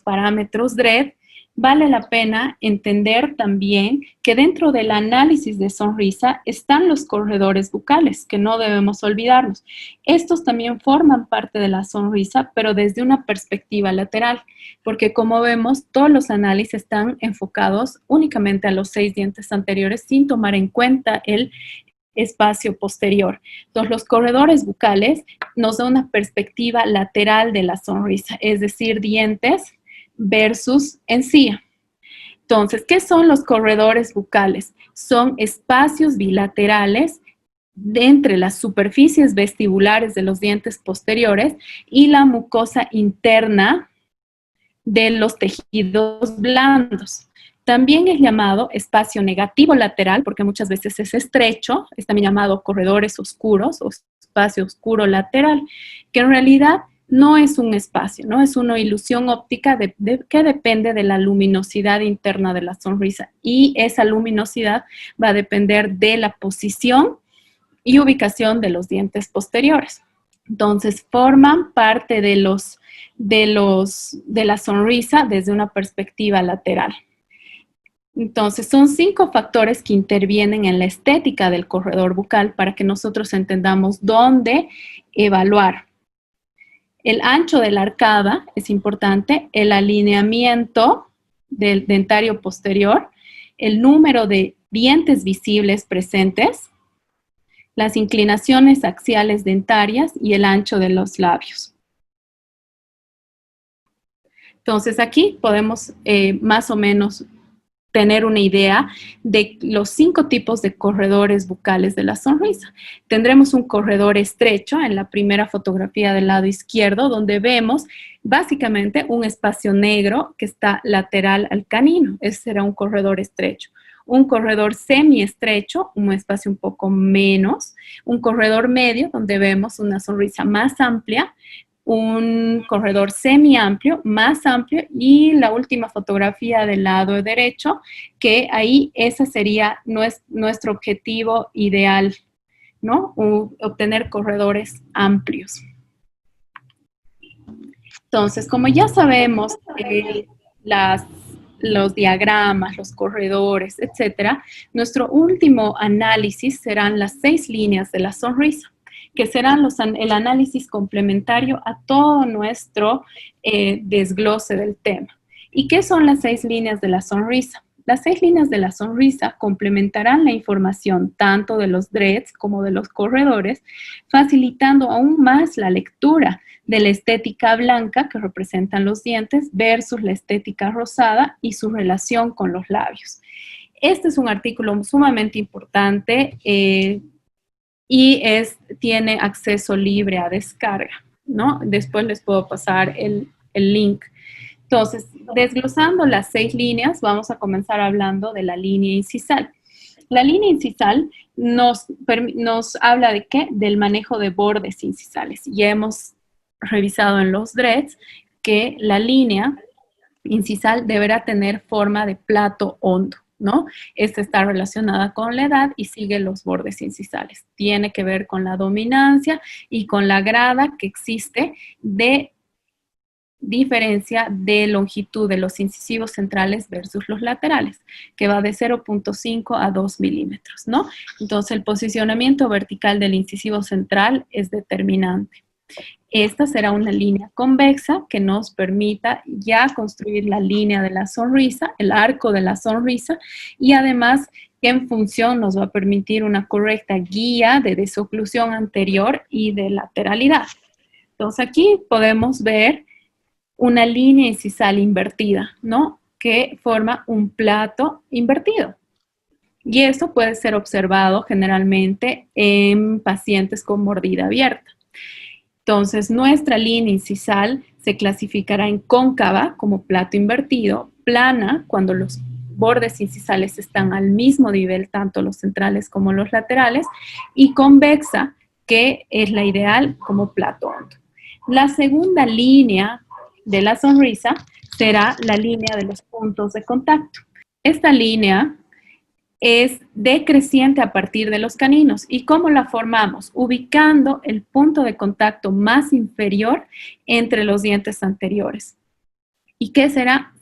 parámetros DRED, vale la pena entender también que dentro del análisis de sonrisa están los corredores bucales, que no debemos olvidarnos. Estos también forman parte de la sonrisa, pero desde una perspectiva lateral, porque como vemos, todos los análisis están enfocados únicamente a los 6 dientes anteriores sin tomar en cuenta el espacio posterior. Entonces, los corredores bucales nos dan una perspectiva lateral de la sonrisa, es decir, dientes versus encía. Entonces, ¿qué son los corredores bucales? Son espacios bilaterales entre las superficies vestibulares de los dientes posteriores y la mucosa interna de los tejidos blandos. También es llamado espacio negativo lateral, porque muchas veces es estrecho, es también llamado corredores oscuros o espacio oscuro lateral, que en realidad no es un espacio, ¿no? Es una ilusión óptica que depende de la luminosidad interna de la sonrisa, y esa luminosidad va a depender de la posición y ubicación de los dientes posteriores. Entonces, forman parte de la sonrisa desde una perspectiva lateral. Entonces, son 5 factores que intervienen en la estética del corredor bucal para que nosotros entendamos dónde evaluar. El ancho de la arcada es importante, el alineamiento del dentario posterior, el número de dientes visibles presentes, las inclinaciones axiales dentarias y el ancho de los labios. Entonces, aquí podemos más o menos tener una idea de los 5 tipos de corredores bucales de la sonrisa. Tendremos un corredor estrecho en la primera fotografía del lado izquierdo, donde vemos básicamente un espacio negro que está lateral al canino. Ese será un corredor estrecho. Un corredor semiestrecho, un espacio un poco menos. Un corredor medio, donde vemos una sonrisa más amplia. Un corredor semiamplio, más amplio, y la última fotografía del lado derecho, que ahí ese sería nuestro objetivo ideal, ¿no? Obtener corredores amplios. Entonces, como ya sabemos los diagramas, los corredores, etcétera, nuestro último análisis serán las 6 líneas de la sonrisa, que serán el análisis complementario a todo nuestro desglose del tema. ¿Y qué son las 6 líneas de la sonrisa? Las 6 líneas de la sonrisa complementarán la información tanto de los DREDs como de los corredores, facilitando aún más la lectura de la estética blanca que representan los dientes versus la estética rosada y su relación con los labios. Este es un artículo sumamente importante y tiene acceso libre a descarga, ¿no? Después les puedo pasar el link. Entonces, desglosando las 6 líneas, vamos a comenzar hablando de la línea incisal. La línea incisal nos habla de ¿qué? Del manejo de bordes incisales. Ya hemos revisado en los DREDs que la línea incisal deberá tener forma de plato hondo, ¿no? Esta está relacionada con la edad y sigue los bordes incisales. Tiene que ver con la dominancia y con la grada que existe de diferencia de longitud de los incisivos centrales versus los laterales, que va de 0.5 a 2 milímetros, ¿no? Entonces, el posicionamiento vertical del incisivo central es determinante. Esta será una línea convexa que nos permita ya construir la línea de la sonrisa, el arco de la sonrisa, y además que en función nos va a permitir una correcta guía de desoclusión anterior y de lateralidad. Entonces, aquí podemos ver una línea incisal invertida, ¿no? Que forma un plato invertido. Y esto puede ser observado generalmente en pacientes con mordida abierta. Entonces, nuestra línea incisal se clasificará en cóncava como plato invertido, plana cuando los bordes incisales están al mismo nivel, tanto los centrales como los laterales, y convexa, que es la ideal como plato hondo. La segunda línea de la sonrisa será la línea de los puntos de contacto. Esta línea es decreciente a partir de los caninos. ¿Y cómo la formamos? Ubicando el punto de contacto más inferior entre los dientes anteriores. ¿Y qué será?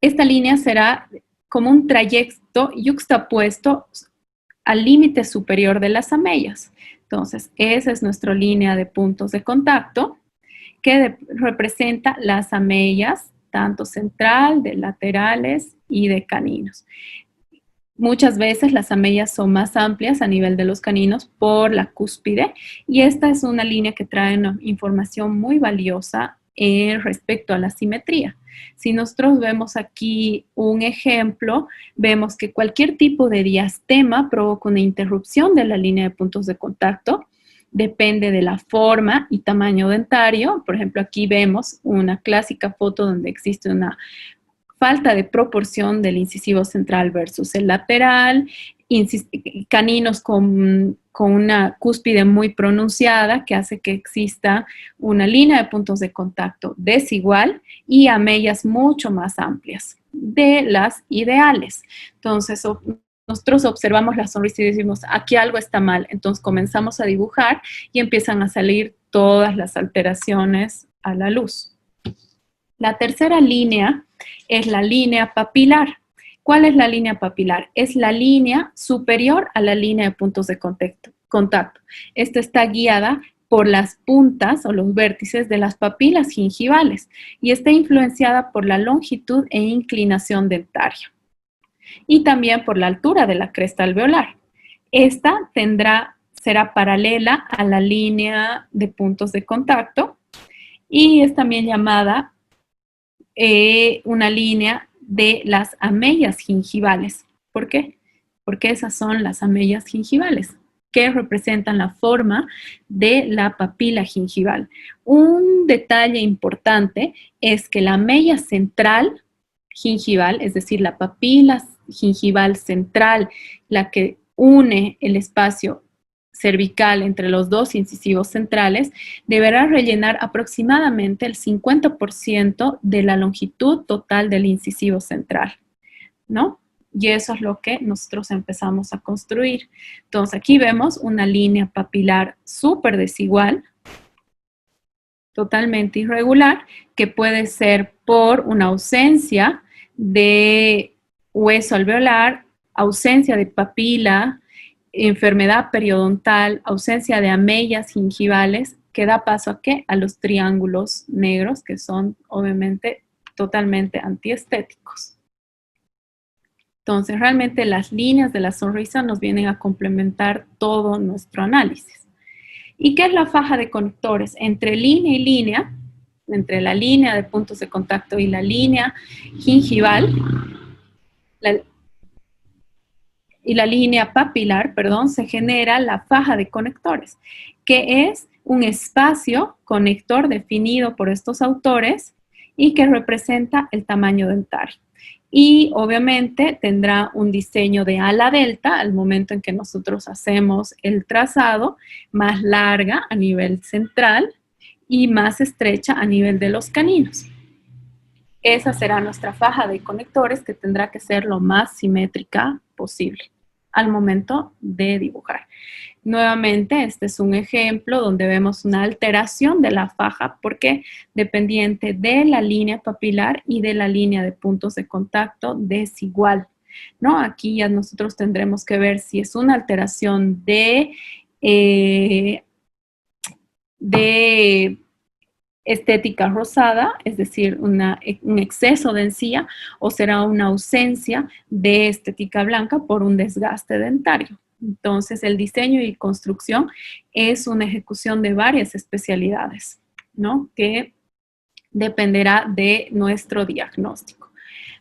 Esta línea será como un trayecto yuxtapuesto al límite superior de las amellas. Entonces, esa es nuestra línea de puntos de contacto que representa las amellas, tanto central, de laterales y de caninos. Muchas veces las amellas son más amplias a nivel de los caninos por la cúspide y esta es una línea que trae una información muy valiosa respecto a la simetría. Si nosotros vemos aquí un ejemplo, vemos que cualquier tipo de diastema provoca una interrupción de la línea de puntos de contacto. Depende de la forma y tamaño dentario. Por ejemplo, aquí vemos una clásica foto donde existe una falta de proporción del incisivo central versus el lateral, caninos con una cúspide muy pronunciada que hace que exista una línea de puntos de contacto desigual y amellas mucho más amplias de las ideales. Entonces, nosotros observamos la sonrisa y decimos, aquí algo está mal. Entonces comenzamos a dibujar y empiezan a salir todas las alteraciones a la luz. La tercera línea es la línea papilar. ¿Cuál es la línea papilar? Es la línea superior a la línea de puntos de contacto. Esta está guiada por las puntas o los vértices de las papilas gingivales y está influenciada por la longitud e inclinación dentaria y también por la altura de la cresta alveolar. Esta será paralela a la línea de puntos de contacto y es también llamada una línea de las amellas gingivales. ¿Por qué? Porque esas son las amellas gingivales que representan la forma de la papila gingival. Un detalle importante es que la amella central gingival, es decir, la papila gingival central, la que une el espacio cervical entre los dos incisivos centrales, deberá rellenar aproximadamente el 50% de la longitud total del incisivo central, ¿no? Y eso es lo que nosotros empezamos a construir. Entonces, aquí vemos una línea papilar súper desigual, totalmente irregular, que puede ser por una ausencia de hueso alveolar, ausencia de papila, enfermedad periodontal, ausencia de amellas gingivales, que da paso a ¿qué? A los triángulos negros, que son obviamente totalmente antiestéticos. Entonces, realmente las líneas de la sonrisa nos vienen a complementar todo nuestro análisis. ¿Y qué es la faja de conectores? Entre línea y línea, entre la línea de puntos de contacto y la línea gingival, y la línea papilar, se genera la faja de conectores, que es un espacio conector definido por estos autores y que representa el tamaño dentario. Y obviamente tendrá un diseño de ala delta al momento en que nosotros hacemos el trazado, más larga a nivel central y más estrecha a nivel de los caninos. esa será nuestra faja de conectores, que tendrá que ser lo más simétrica posible al momento de dibujar. Nuevamente, este es un ejemplo donde vemos una alteración de la faja porque dependiente de la línea papilar y de la línea de puntos de contacto desigual, ¿no? Aquí ya nosotros tendremos que ver si es una alteración de estética rosada, es decir, un exceso de encía, o será una ausencia de estética blanca por un desgaste dentario. Entonces, el diseño y construcción es una ejecución de varias especialidades, ¿no? Que dependerá de nuestro diagnóstico.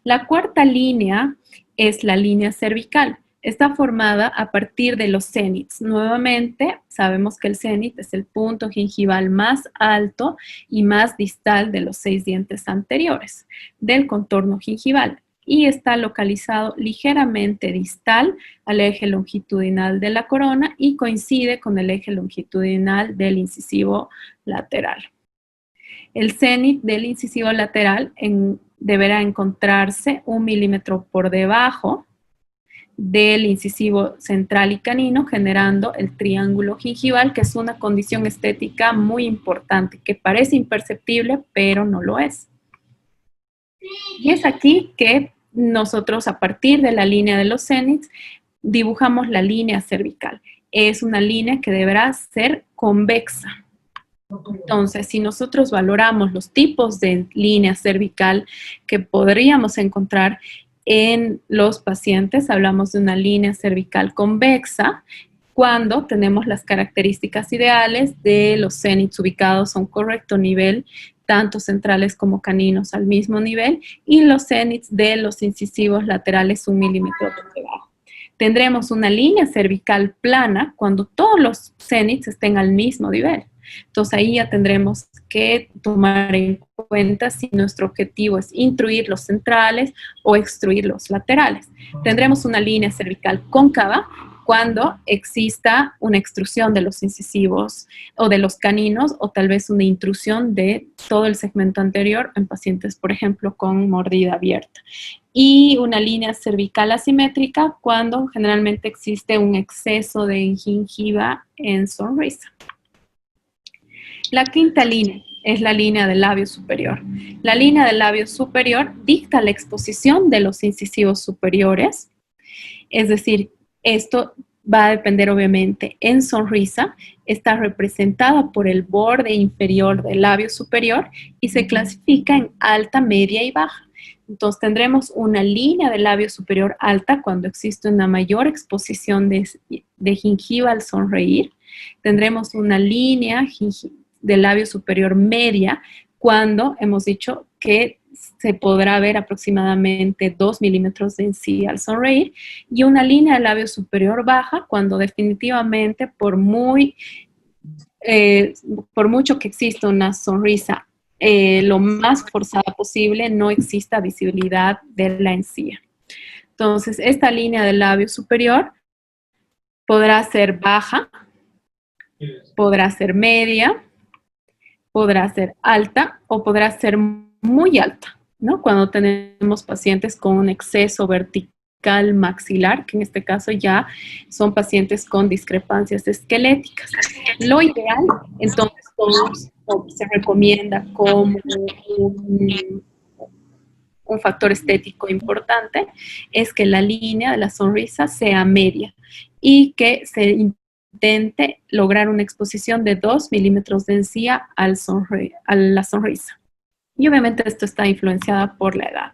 La cuarta línea es la línea cervical. Está formada a partir de los cénits. Nuevamente, sabemos que el cénit es el punto gingival más alto y más distal de los 6 dientes anteriores del contorno gingival y está localizado ligeramente distal al eje longitudinal de la corona y coincide con el eje longitudinal del incisivo lateral. El cénit del incisivo lateral deberá encontrarse 1 milímetro por debajo del incisivo central y canino, generando el triángulo gingival, que es una condición estética muy importante, que parece imperceptible, pero no lo es. Y es aquí que nosotros, a partir de la línea de los cénits, dibujamos la línea cervical. Es una línea que deberá ser convexa. Entonces, si nosotros valoramos los tipos de línea cervical que podríamos encontrar en los pacientes, hablamos de una línea cervical convexa cuando tenemos las características ideales de los cénits ubicados a un correcto nivel, tanto centrales como caninos al mismo nivel, y los cénits de los incisivos laterales 1 milímetro por debajo. Tendremos una línea cervical plana cuando todos los cénits estén al mismo nivel. Entonces ahí ya tendremos que tomar en cuenta si nuestro objetivo es intruir los centrales o extruir los laterales. Tendremos una línea cervical cóncava cuando exista una extrusión de los incisivos o de los caninos o tal vez una intrusión de todo el segmento anterior en pacientes, por ejemplo, con mordida abierta. Y una línea cervical asimétrica cuando generalmente existe un exceso de gingiva en sonrisa. La quinta línea es la línea del labio superior. La línea del labio superior dicta la exposición de los incisivos superiores, es decir, esto va a depender obviamente en sonrisa, está representada por el borde inferior del labio superior y se clasifica en alta, media y baja. Entonces tendremos una línea del labio superior alta cuando existe una mayor exposición de gingiva al sonreír. Tendremos una línea del labio superior media cuando hemos dicho que se podrá ver aproximadamente 2 milímetros de encía al sonreír, y una línea del labio superior baja cuando definitivamente por mucho que exista una sonrisa lo más forzada posible, no exista visibilidad de la encía. Entonces, esta línea del labio superior podrá ser baja, podrá ser media, podrá ser alta o podrá ser muy alta, ¿no? Cuando tenemos pacientes con un exceso vertical maxilar, que en este caso ya son pacientes con discrepancias esqueléticas. Lo ideal, entonces, se recomienda como un factor estético importante, es que la línea de la sonrisa sea media y que se intente lograr una exposición de 2 milímetros de encía a la sonrisa. Y obviamente esto está influenciada por la edad.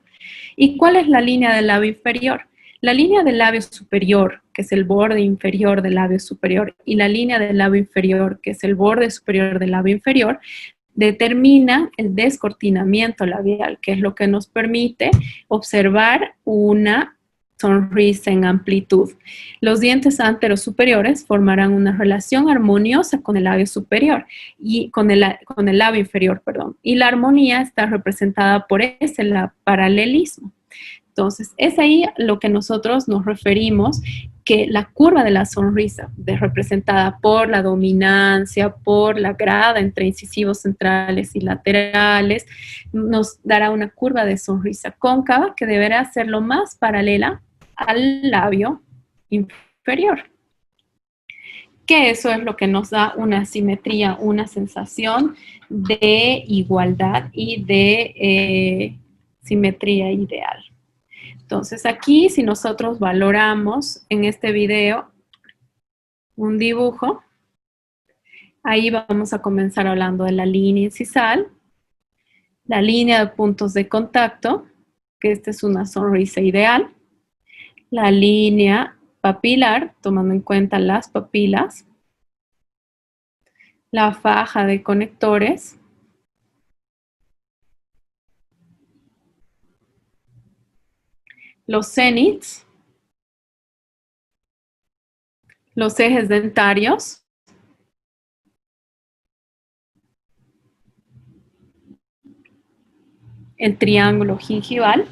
¿Y cuál es la línea del labio inferior? La línea del labio superior, que es el borde inferior del labio superior, y la línea del labio inferior, que es el borde superior del labio inferior, determina el descortinamiento labial, que es lo que nos permite observar una sonrisa en amplitud. Los dientes anteros superiores formarán una relación armoniosa con el labio superior y con el labio inferior, perdón. Y la armonía está representada por ese paralelismo. Entonces, es ahí lo que nosotros nos referimos, que la curva de la sonrisa, representada por la dominancia, por la grada entre incisivos centrales y laterales, nos dará una curva de sonrisa cóncava que deberá ser lo más paralela al labio inferior. Que eso es lo que nos da una simetría, una sensación de igualdad y de simetría ideal. Entonces aquí, si nosotros valoramos en este video un dibujo, ahí vamos a comenzar hablando de la línea incisal, la línea de puntos de contacto, que esta es una sonrisa ideal, la línea papilar, tomando en cuenta las papilas, la faja de conectores, los cénits, los ejes dentarios, el triángulo gingival,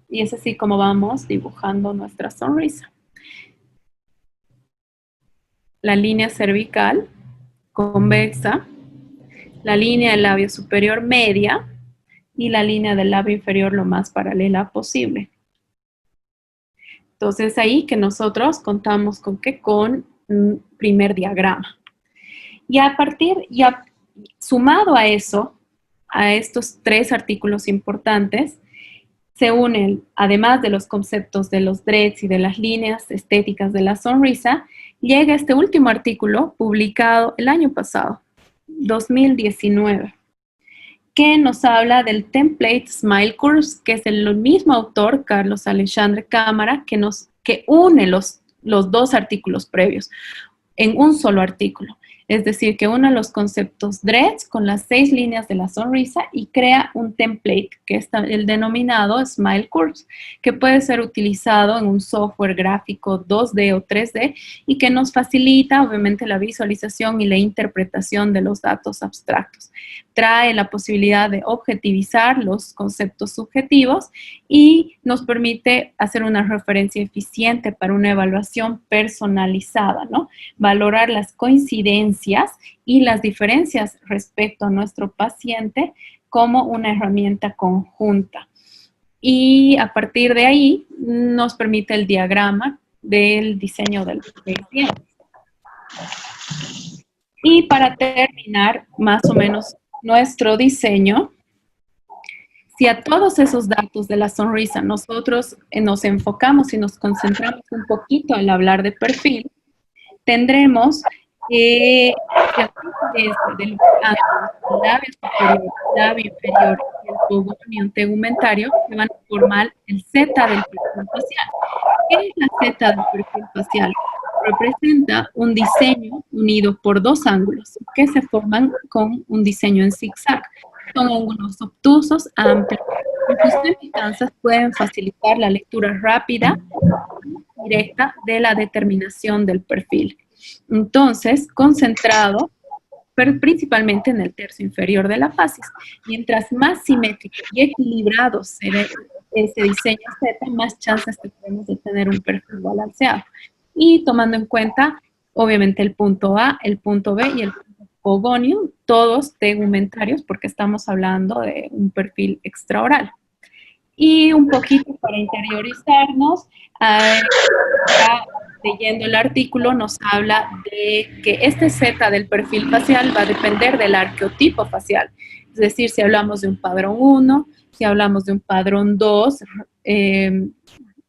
y es así como vamos dibujando nuestra sonrisa. La línea cervical convexa, la línea del labio superior media y la línea del labio inferior lo más paralela posible. Entonces ahí que nosotros contamos con ¿qué? Con un primer diagrama. Y a partir, ya sumado a eso, a estos tres artículos importantes, se unen, además de los conceptos de los dreads y de las líneas estéticas de la sonrisa, llega este último artículo publicado el año pasado, 2019, que nos habla del Template Smile Curves, que es el mismo autor, Carlos Alexandre Cámara, que une los dos artículos previos en un solo artículo. Es decir, que une los conceptos DREADS con las 6 líneas de la sonrisa y crea un template, que es el denominado Smile Curves, que puede ser utilizado en un software gráfico 2D o 3D y que nos facilita, obviamente, la visualización y la interpretación de los datos abstractos. Trae la posibilidad de objetivizar los conceptos subjetivos y nos permite hacer una referencia eficiente para una evaluación personalizada, ¿no? Valorar las coincidencias y las diferencias respecto a nuestro paciente como una herramienta conjunta. Y a partir de ahí nos permite el diagrama del diseño del paciente. Y para terminar, más o menos, nuestro diseño, si a todos esos datos de la sonrisa nosotros nos enfocamos y nos concentramos un poquito en hablar de perfil, tendremos del labio superior, labio inferior y el cogonio tegumentario que van a formar el Z del perfil facial. ¿Qué es la Z del perfil facial? Representa un diseño unido por dos ángulos que se forman con un diseño en zigzag. Son ángulos obtusos, amplios, y sus semicanzas pueden facilitar la lectura rápida y directa de la determinación del perfil. Entonces, concentrado pero principalmente en el tercio inferior de la facies. Mientras más simétrico y equilibrado se ve ese diseño Z, más chances tenemos de tener un perfil balanceado. Y tomando en cuenta, obviamente, el punto A, el punto B y el punto cogonio, todos tegumentarios, porque estamos hablando de un perfil extraoral. Y un poquito para interiorizarnos, leyendo el artículo nos habla de que este Z del perfil facial va a depender del arqueotipo facial. Es decir, si hablamos de un padrón 1, si hablamos de un padrón 2,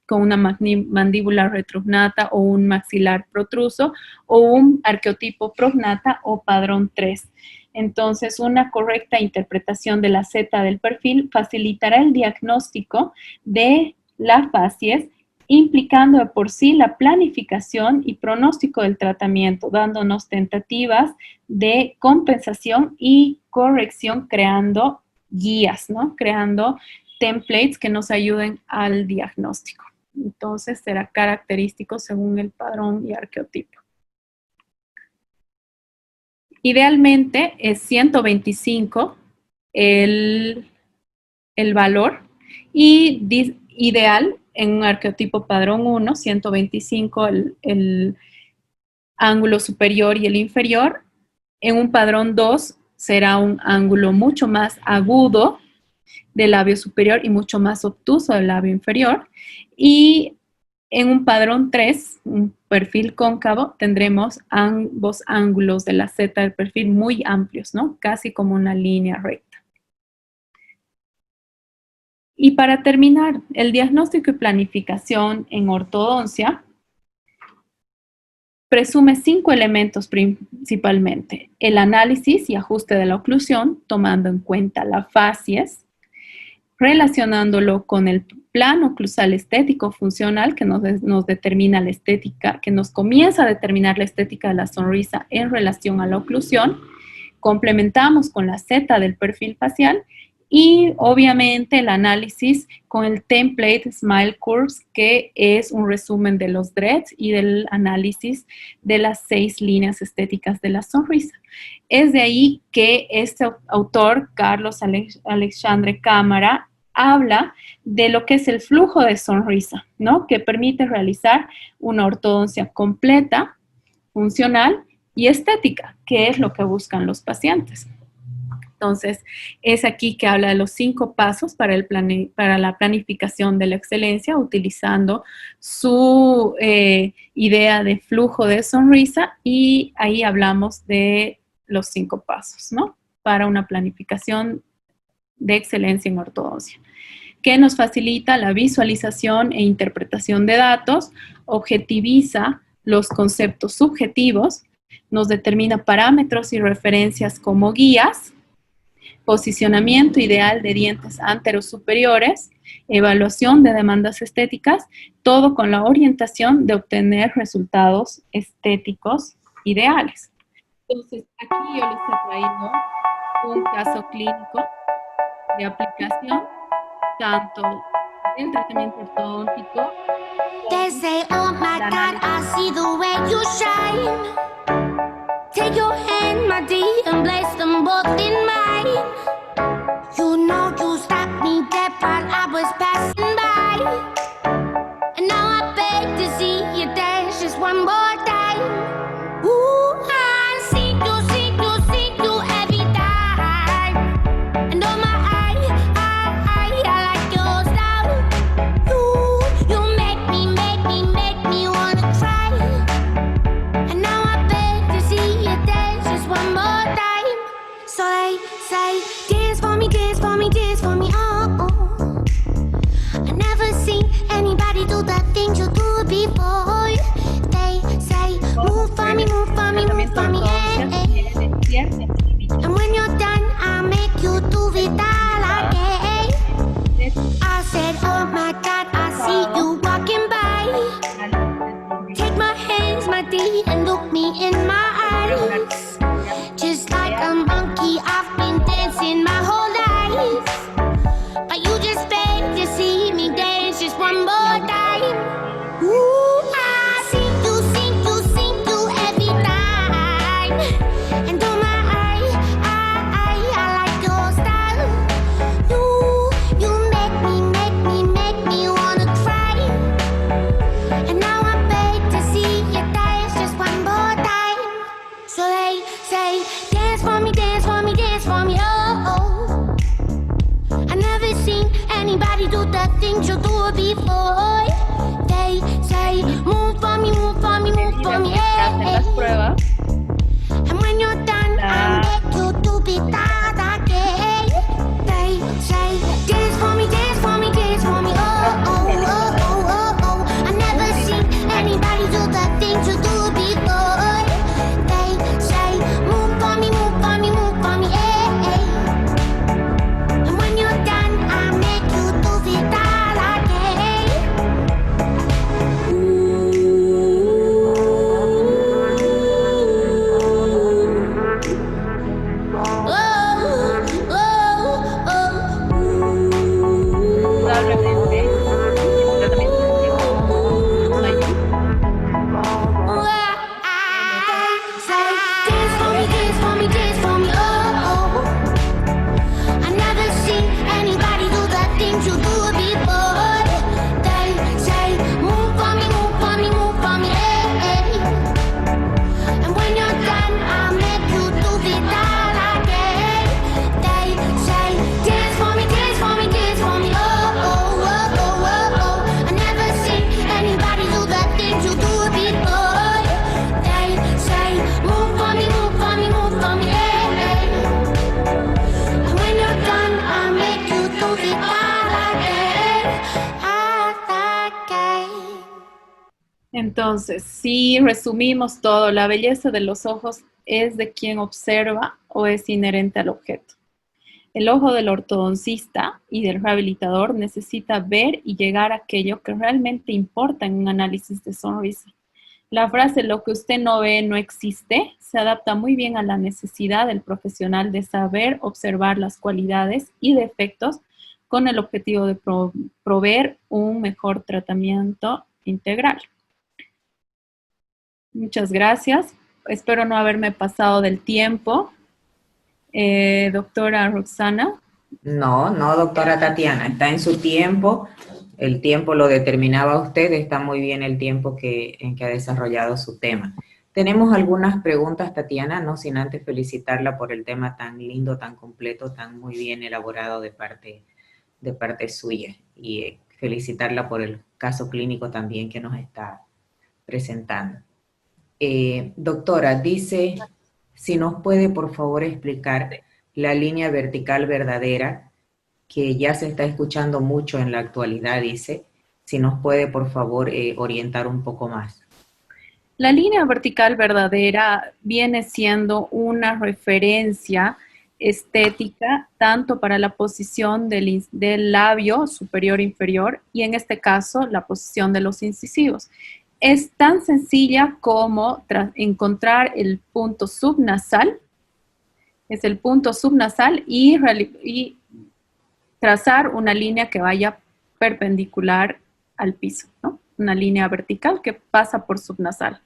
con una mandíbula retrognata o un maxilar protruso, o un arqueotipo prognata o padrón 3. Entonces, una correcta interpretación de la Z del perfil facilitará el diagnóstico de la facies, implicando de por sí la planificación y pronóstico del tratamiento, dándonos tentativas de compensación y corrección, creando guías, ¿no? Creando templates que nos ayuden al diagnóstico. Entonces, será característico según el padrón y arqueotipo. Idealmente es 125 el valor y ideal en un arqueotipo padrón 1, 125 el ángulo superior y el inferior. En un padrón 2 será un ángulo mucho más agudo del labio superior y mucho más obtuso del labio inferior. Y en un padrón 3, un perfil cóncavo, tendremos ambos ángulos de la Z del perfil muy amplios, ¿no? Casi como una línea recta. Y para terminar, el diagnóstico y planificación en ortodoncia presume 5 elementos principalmente. El análisis y ajuste de la oclusión, tomando en cuenta la facies, relacionándolo con el plano oclusal estético funcional que nos determina la estética, que nos comienza a determinar la estética de la sonrisa en relación a la oclusión. Complementamos con la Z del perfil facial y obviamente el análisis con el template Smile Curves, que es un resumen de los dreads y del análisis de las 6 líneas estéticas de la sonrisa. Es de ahí que este autor, Carlos Alexandre Cámara, habla de lo que es el flujo de sonrisa, ¿no? Que permite realizar una ortodoncia completa, funcional y estética, que es lo que buscan los pacientes. Entonces, es aquí que habla de los 5 pasos para la planificación de la excelencia, utilizando su idea de flujo de sonrisa, y ahí hablamos de los 5 pasos, ¿no? Para una planificación de excelencia en ortodoncia, que nos facilita la visualización e interpretación de datos, objetiviza los conceptos subjetivos, nos determina parámetros y referencias como guías, posicionamiento ideal de dientes anteros superiores, evaluación de demandas estéticas, todo con la orientación de obtener resultados estéticos ideales. Entonces, aquí yo les he traído un caso clínico de aplicación tanto del tratamiento ortodóntico. They say, oh my God, I see the way you shine. Take your hand, my dear, and place them both in mine. You know you stopped me dead while I was passing by. And now I beg to see you dance just one more time. Ooh, I see you every time. And oh my, I like your style. You make me wanna cry. And now I beg to see you dance just one more time. So they say, dance for me, dance for me, dance for me, oh, oh. I never seen anybody do the things you do before. They say, move for me, move for me, move for me, eh, eh. And when you're done, I'll make you do it all again. I said, oh my God, I see you walking by. Take my hands, my dear, and look me in my eyes. Just like a monkey, I've been dancing my whole life. But you just beg to see me dance just one more time. Ooh, I see you every time. And oh my, I like your style. You make me wanna cry. And now I beg to see you dance just one more time. So they say, dance for me, dance for me, dance for me, oh, oh. I never seen anybody do the things you do before. They say, move for me, move for me, move for me, eh, eh. And when you're done, I'll make you do it all again. They say, dance for me, dance for me, dance for me, oh, oh, oh, oh, oh, oh. I never seen anybody do the things you do before. They say, move for me, move for me, move for me, eh, eh. And when you're done, I'll make you do it all again. Ooh. Oh. Entonces, si resumimos todo, la belleza de los ojos es de quien observa o es inherente al objeto. El ojo del ortodoncista y del rehabilitador necesita ver y llegar a aquello que realmente importa en un análisis de sonrisa. La frase "lo que usted no ve no existe" se adapta muy bien a la necesidad del profesional de saber observar las cualidades y defectos con el objetivo de proveer un mejor tratamiento integral. Muchas gracias. Espero no haberme pasado del tiempo. Doctora Roxana. No, no, doctora Tatiana, está en su tiempo. El tiempo lo determinaba usted, está muy bien el tiempo en que ha desarrollado su tema. Tenemos algunas preguntas, Tatiana, no sin antes felicitarla por el tema tan lindo, tan completo, tan muy bien elaborado de parte suya. Y felicitarla por el caso clínico también que nos está presentando. Doctora, dice, si nos puede por favor explicar la línea vertical verdadera, que ya se está escuchando mucho en la actualidad, dice, si nos puede por favor orientar un poco más. La línea vertical verdadera viene siendo una referencia estética tanto para la posición del labio superior e inferior y en este caso la posición de los incisivos. Es tan sencilla como encontrar el punto subnasal, es el punto subnasal y trazar una línea que vaya perpendicular al piso, ¿no? Una línea vertical que pasa por subnasal.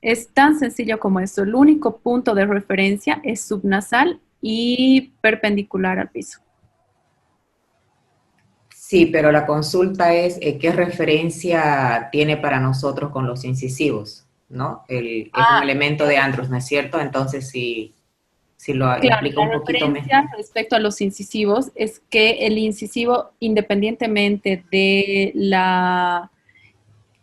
Es tan sencillo como eso. El único punto de referencia es subnasal y perpendicular al piso. Sí, pero la consulta es qué referencia tiene para nosotros con los incisivos, ¿no? Es un elemento de Andrews, ¿no es cierto? Entonces, si lo explica un poquito mejor. La referencia respecto a los incisivos es que el incisivo, independientemente de la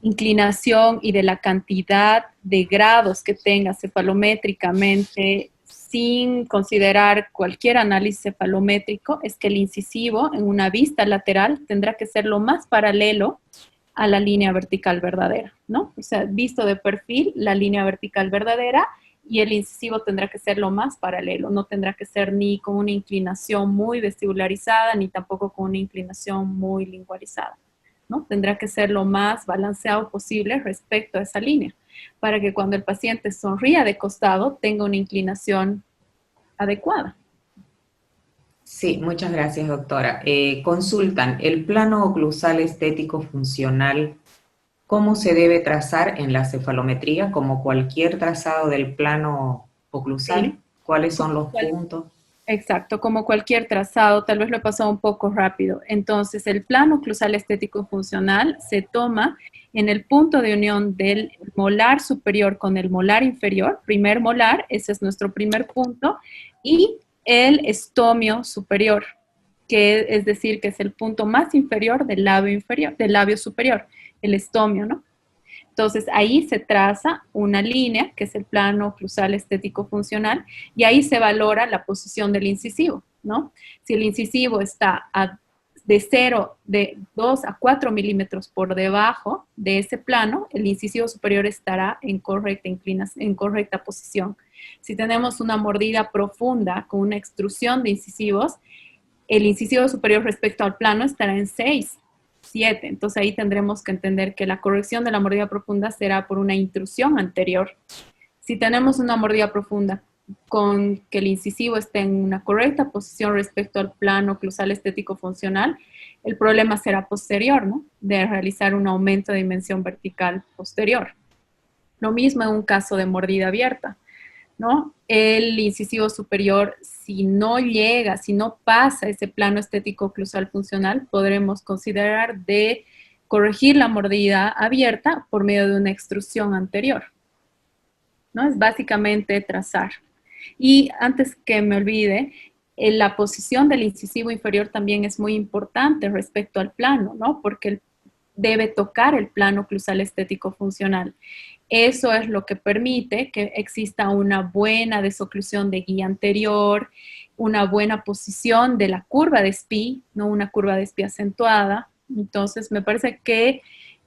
inclinación y de la cantidad de grados que tenga cefalométricamente, sin considerar cualquier análisis cefalométrico, es que el incisivo en una vista lateral tendrá que ser lo más paralelo a la línea vertical verdadera, ¿no? O sea, visto de perfil, la línea vertical verdadera y el incisivo tendrá que ser lo más paralelo, no tendrá que ser ni con una inclinación muy vestibularizada, ni tampoco con una inclinación muy lingualizada, ¿no? Tendrá que ser lo más balanceado posible respecto a esa línea, para que cuando el paciente sonría de costado tenga una inclinación adecuada. Sí, muchas gracias, doctora. Consultan, el plano oclusal estético funcional, ¿cómo se debe trazar en la cefalometría? Como cualquier trazado del plano oclusal, sí. ¿Cuáles son los puntos? Exacto, como cualquier trazado, tal vez lo he pasado un poco rápido. Entonces, el plano oclusal estético funcional se toma en el punto de unión del molar superior con el molar inferior, primer molar, ese es nuestro primer punto, y el estomio superior, que es decir, que es el punto más inferior, del labio superior, el estomio, ¿no? Entonces, ahí se traza una línea, que es el plano oclusal estético funcional, y ahí se valora la posición del incisivo, ¿no? Si el incisivo está de 2 a 4 milímetros por debajo de ese plano, el incisivo superior estará en correcta posición. Si tenemos una mordida profunda con una extrusión de incisivos, el incisivo superior respecto al plano estará en 6. 7. Entonces ahí tendremos que entender que la corrección de la mordida profunda será por una intrusión anterior. Si tenemos una mordida profunda con que el incisivo esté en una correcta posición respecto al plano oclusal estético funcional, el problema será posterior, ¿no? De realizar un aumento de dimensión vertical posterior. Lo mismo en un caso de mordida abierta, ¿no? El incisivo superior, si no llega, si no pasa ese plano estético oclusal funcional, podremos considerar de corregir la mordida abierta por medio de una extrusión anterior, ¿no? Es básicamente trazar. Y antes que me olvide, la posición del incisivo inferior también es muy importante respecto al plano, ¿no? Porque debe tocar el plano oclusal estético funcional. Eso es lo que permite que exista una buena desoclusión de guía anterior, una buena posición de la curva de Spee, no una curva de Spee acentuada. Entonces, me parece que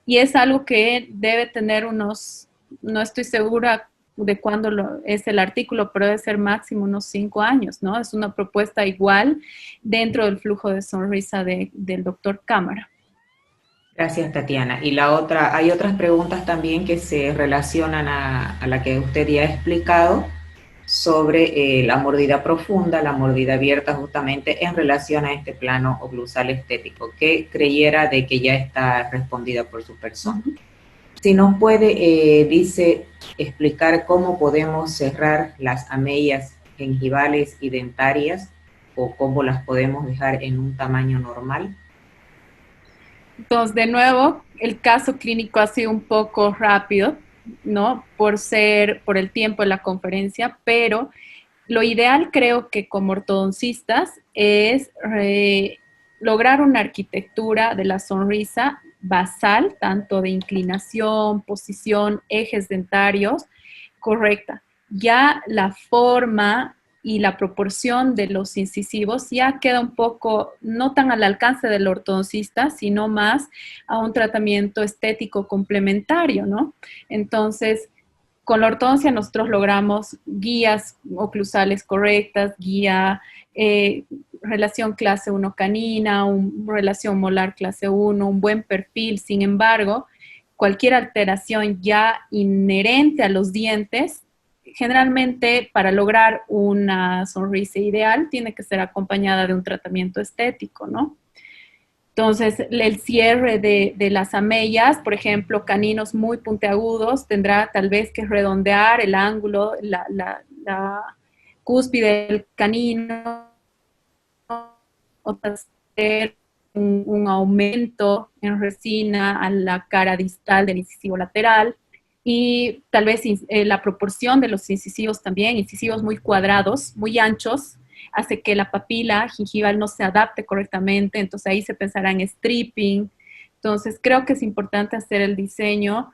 y es algo que debe tener unos, no estoy segura de cuándo es el artículo, pero debe ser máximo unos 5 años, ¿no? Es una propuesta igual dentro del flujo de sonrisa del doctor Cámara. Gracias, Tatiana. Y la otra, hay otras preguntas también que se relacionan a la que usted ya ha explicado sobre la mordida profunda, la mordida abierta, justamente en relación a este plano oclusal estético, que creyera de que ya está respondida por su persona. Si nos puede, dice, explicar cómo podemos cerrar las amellas gengivales y dentarias o cómo las podemos dejar en un tamaño normal. Entonces, de nuevo, el caso clínico ha sido un poco rápido, ¿no? Por el tiempo de la conferencia, pero lo ideal creo que como ortodoncistas es lograr una arquitectura de la sonrisa basal, tanto de inclinación, posición, ejes dentarios, correcta. Ya la forma y la proporción de los incisivos ya queda un poco, no tan al alcance del ortodoncista, sino más a un tratamiento estético complementario, ¿no? Entonces, con la ortodoncia nosotros logramos guías oclusales correctas, relación clase 1 canina, relación molar clase 1, un buen perfil. Sin embargo, cualquier alteración ya inherente a los dientes, generalmente para lograr una sonrisa ideal tiene que ser acompañada de un tratamiento estético, ¿no? Entonces, el cierre de las amellas, por ejemplo, caninos muy puntiagudos, tendrá tal vez que redondear el ángulo, la cúspide del canino, o hacer un aumento en resina a la cara distal del incisivo lateral, y tal vez la proporción de los incisivos también, incisivos muy cuadrados, muy anchos, hace que la papila gingival no se adapte correctamente, entonces ahí se pensará en stripping. Entonces creo que es importante hacer el diseño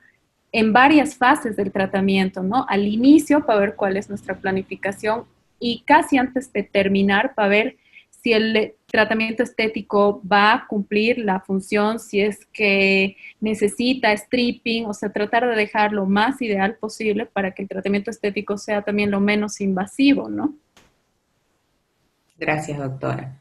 en varias fases del tratamiento, ¿no? Al inicio para ver cuál es nuestra planificación y casi antes de terminar para ver si el tratamiento estético va a cumplir la función, si es que necesita stripping, o sea, tratar de dejar lo más ideal posible para que el tratamiento estético sea también lo menos invasivo, ¿no? Gracias, doctora.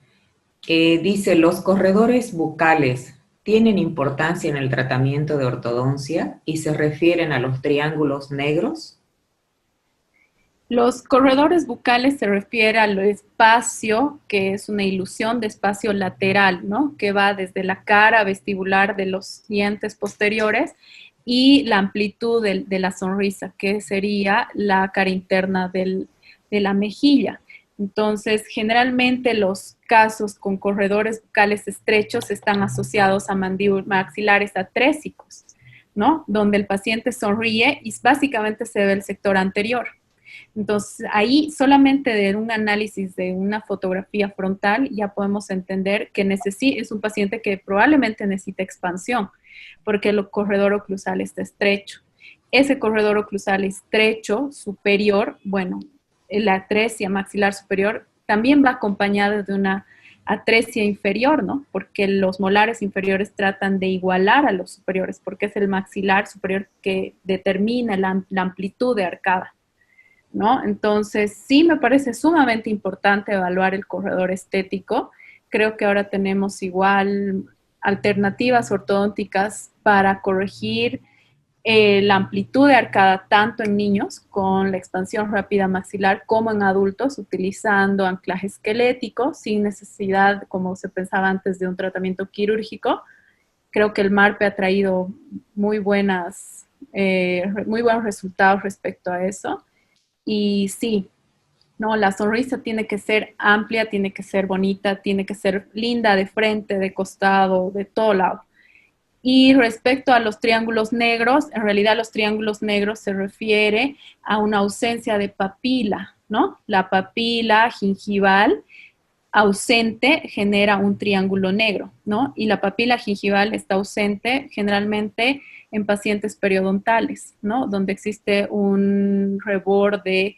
Dice, ¿los corredores bucales tienen importancia en el tratamiento de ortodoncia y se refieren a los triángulos negros? Los corredores bucales se refiere al espacio, que es una ilusión de espacio lateral, ¿no? Que va desde la cara vestibular de los dientes posteriores y la amplitud de la sonrisa, que sería la cara interna de la mejilla. Entonces, generalmente los casos con corredores bucales estrechos están asociados a mandíbulas maxilares atrésicos, ¿no? Donde el paciente sonríe y básicamente se ve el sector anterior. Entonces, ahí solamente de un análisis de una fotografía frontal ya podemos entender que es un paciente que probablemente necesita expansión, porque el corredor oclusal está estrecho. Ese corredor oclusal estrecho superior, bueno, la atresia maxilar superior también va acompañada de una atresia inferior, ¿no? Porque los molares inferiores tratan de igualar a los superiores, porque es el maxilar superior que determina la amplitud de arcada, ¿no? Entonces, sí me parece sumamente importante evaluar el corredor estético. Creo que ahora tenemos igual alternativas ortodónticas para corregir la amplitud de arcada tanto en niños con la expansión rápida maxilar como en adultos utilizando anclaje esquelético sin necesidad, como se pensaba antes, de un tratamiento quirúrgico. Creo que el MARPE ha traído muy buenos resultados respecto a eso. Y sí, no, la sonrisa tiene que ser amplia, tiene que ser bonita, tiene que ser linda de frente, de costado, de todo lado. Y respecto a los triángulos negros, en realidad los triángulos negros se refiere a una ausencia de papila, ¿no? La papila gingival ausente genera un triángulo negro, ¿no? Y la papila gingival está ausente generalmente en pacientes periodontales, ¿no? Donde existe un reborde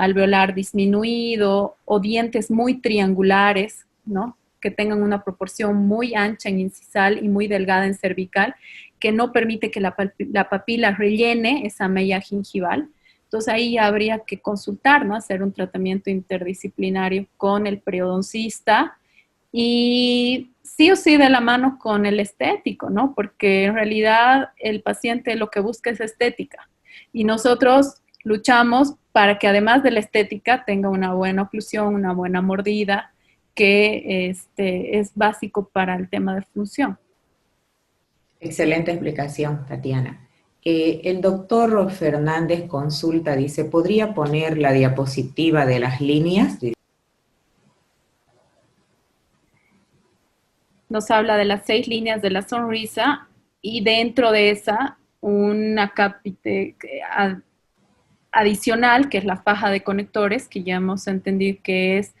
alveolar disminuido o dientes muy triangulares, ¿no? Que tengan una proporción muy ancha en incisal y muy delgada en cervical, que no permite que la papila rellene esa mella gingival. Entonces ahí ya habría que consultar, ¿no? Hacer un tratamiento interdisciplinario con el periodoncista y sí o sí de la mano con el estético, ¿no? Porque en realidad el paciente lo que busca es estética y nosotros luchamos para que además de la estética tenga una buena oclusión, una buena mordida, que es básico para el tema de función. Excelente explicación, Tatiana. El doctor Fernández consulta, dice, ¿podría poner la diapositiva de las líneas? Nos habla de las 6 líneas de la sonrisa y dentro de esa una cápite adicional, que es la faja de conectores, que ya hemos entendido que es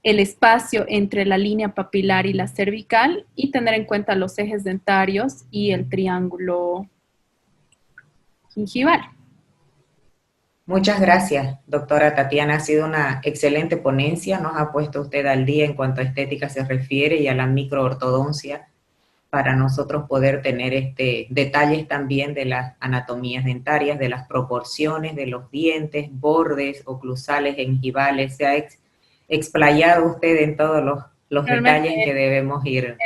el espacio entre la línea papilar y la cervical, y tener en cuenta los ejes dentarios y el triángulo gingival. Muchas gracias, doctora Tatiana. Ha sido una excelente ponencia. Nos ha puesto usted al día en cuanto a estética se refiere y a la microortodoncia para nosotros poder tener detalles también de las anatomías dentarias, de las proporciones de los dientes, bordes, oclusales, gengivales. Se ha explayado usted en todos los detalles que debemos ir.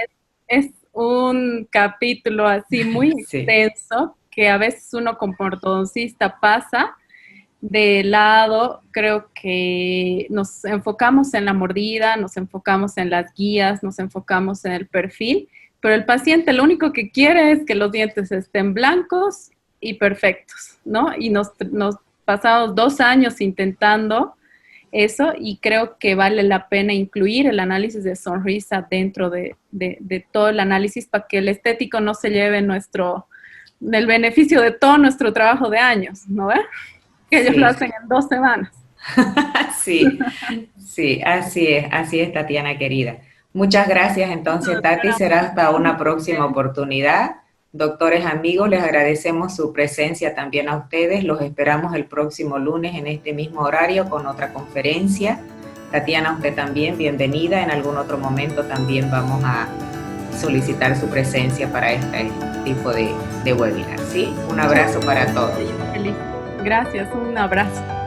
Es un capítulo así muy Sí. extenso que a veces uno como ortodoncista pasa de lado. Creo que nos enfocamos en la mordida, nos enfocamos en las guías, nos enfocamos en el perfil, pero el paciente lo único que quiere es que los dientes estén blancos y perfectos, ¿no? Y nos pasamos 2 años intentando eso y creo que vale la pena incluir el análisis de sonrisa dentro de todo el análisis para que el estético no se lleve el beneficio de todo nuestro trabajo de años, ¿no ves? Que ellos lo hacen en 2 semanas. Sí, sí, así es, Tatiana querida. Muchas gracias entonces, Tati, será hasta una próxima oportunidad. Doctores amigos, les agradecemos su presencia también a ustedes. Los esperamos el próximo lunes en este mismo horario con otra conferencia. Tatiana, usted también, bienvenida. En algún otro momento también vamos a solicitar su presencia para este tipo de webinar, ¿sí? Un abrazo para todos. Feliz. Gracias, un abrazo.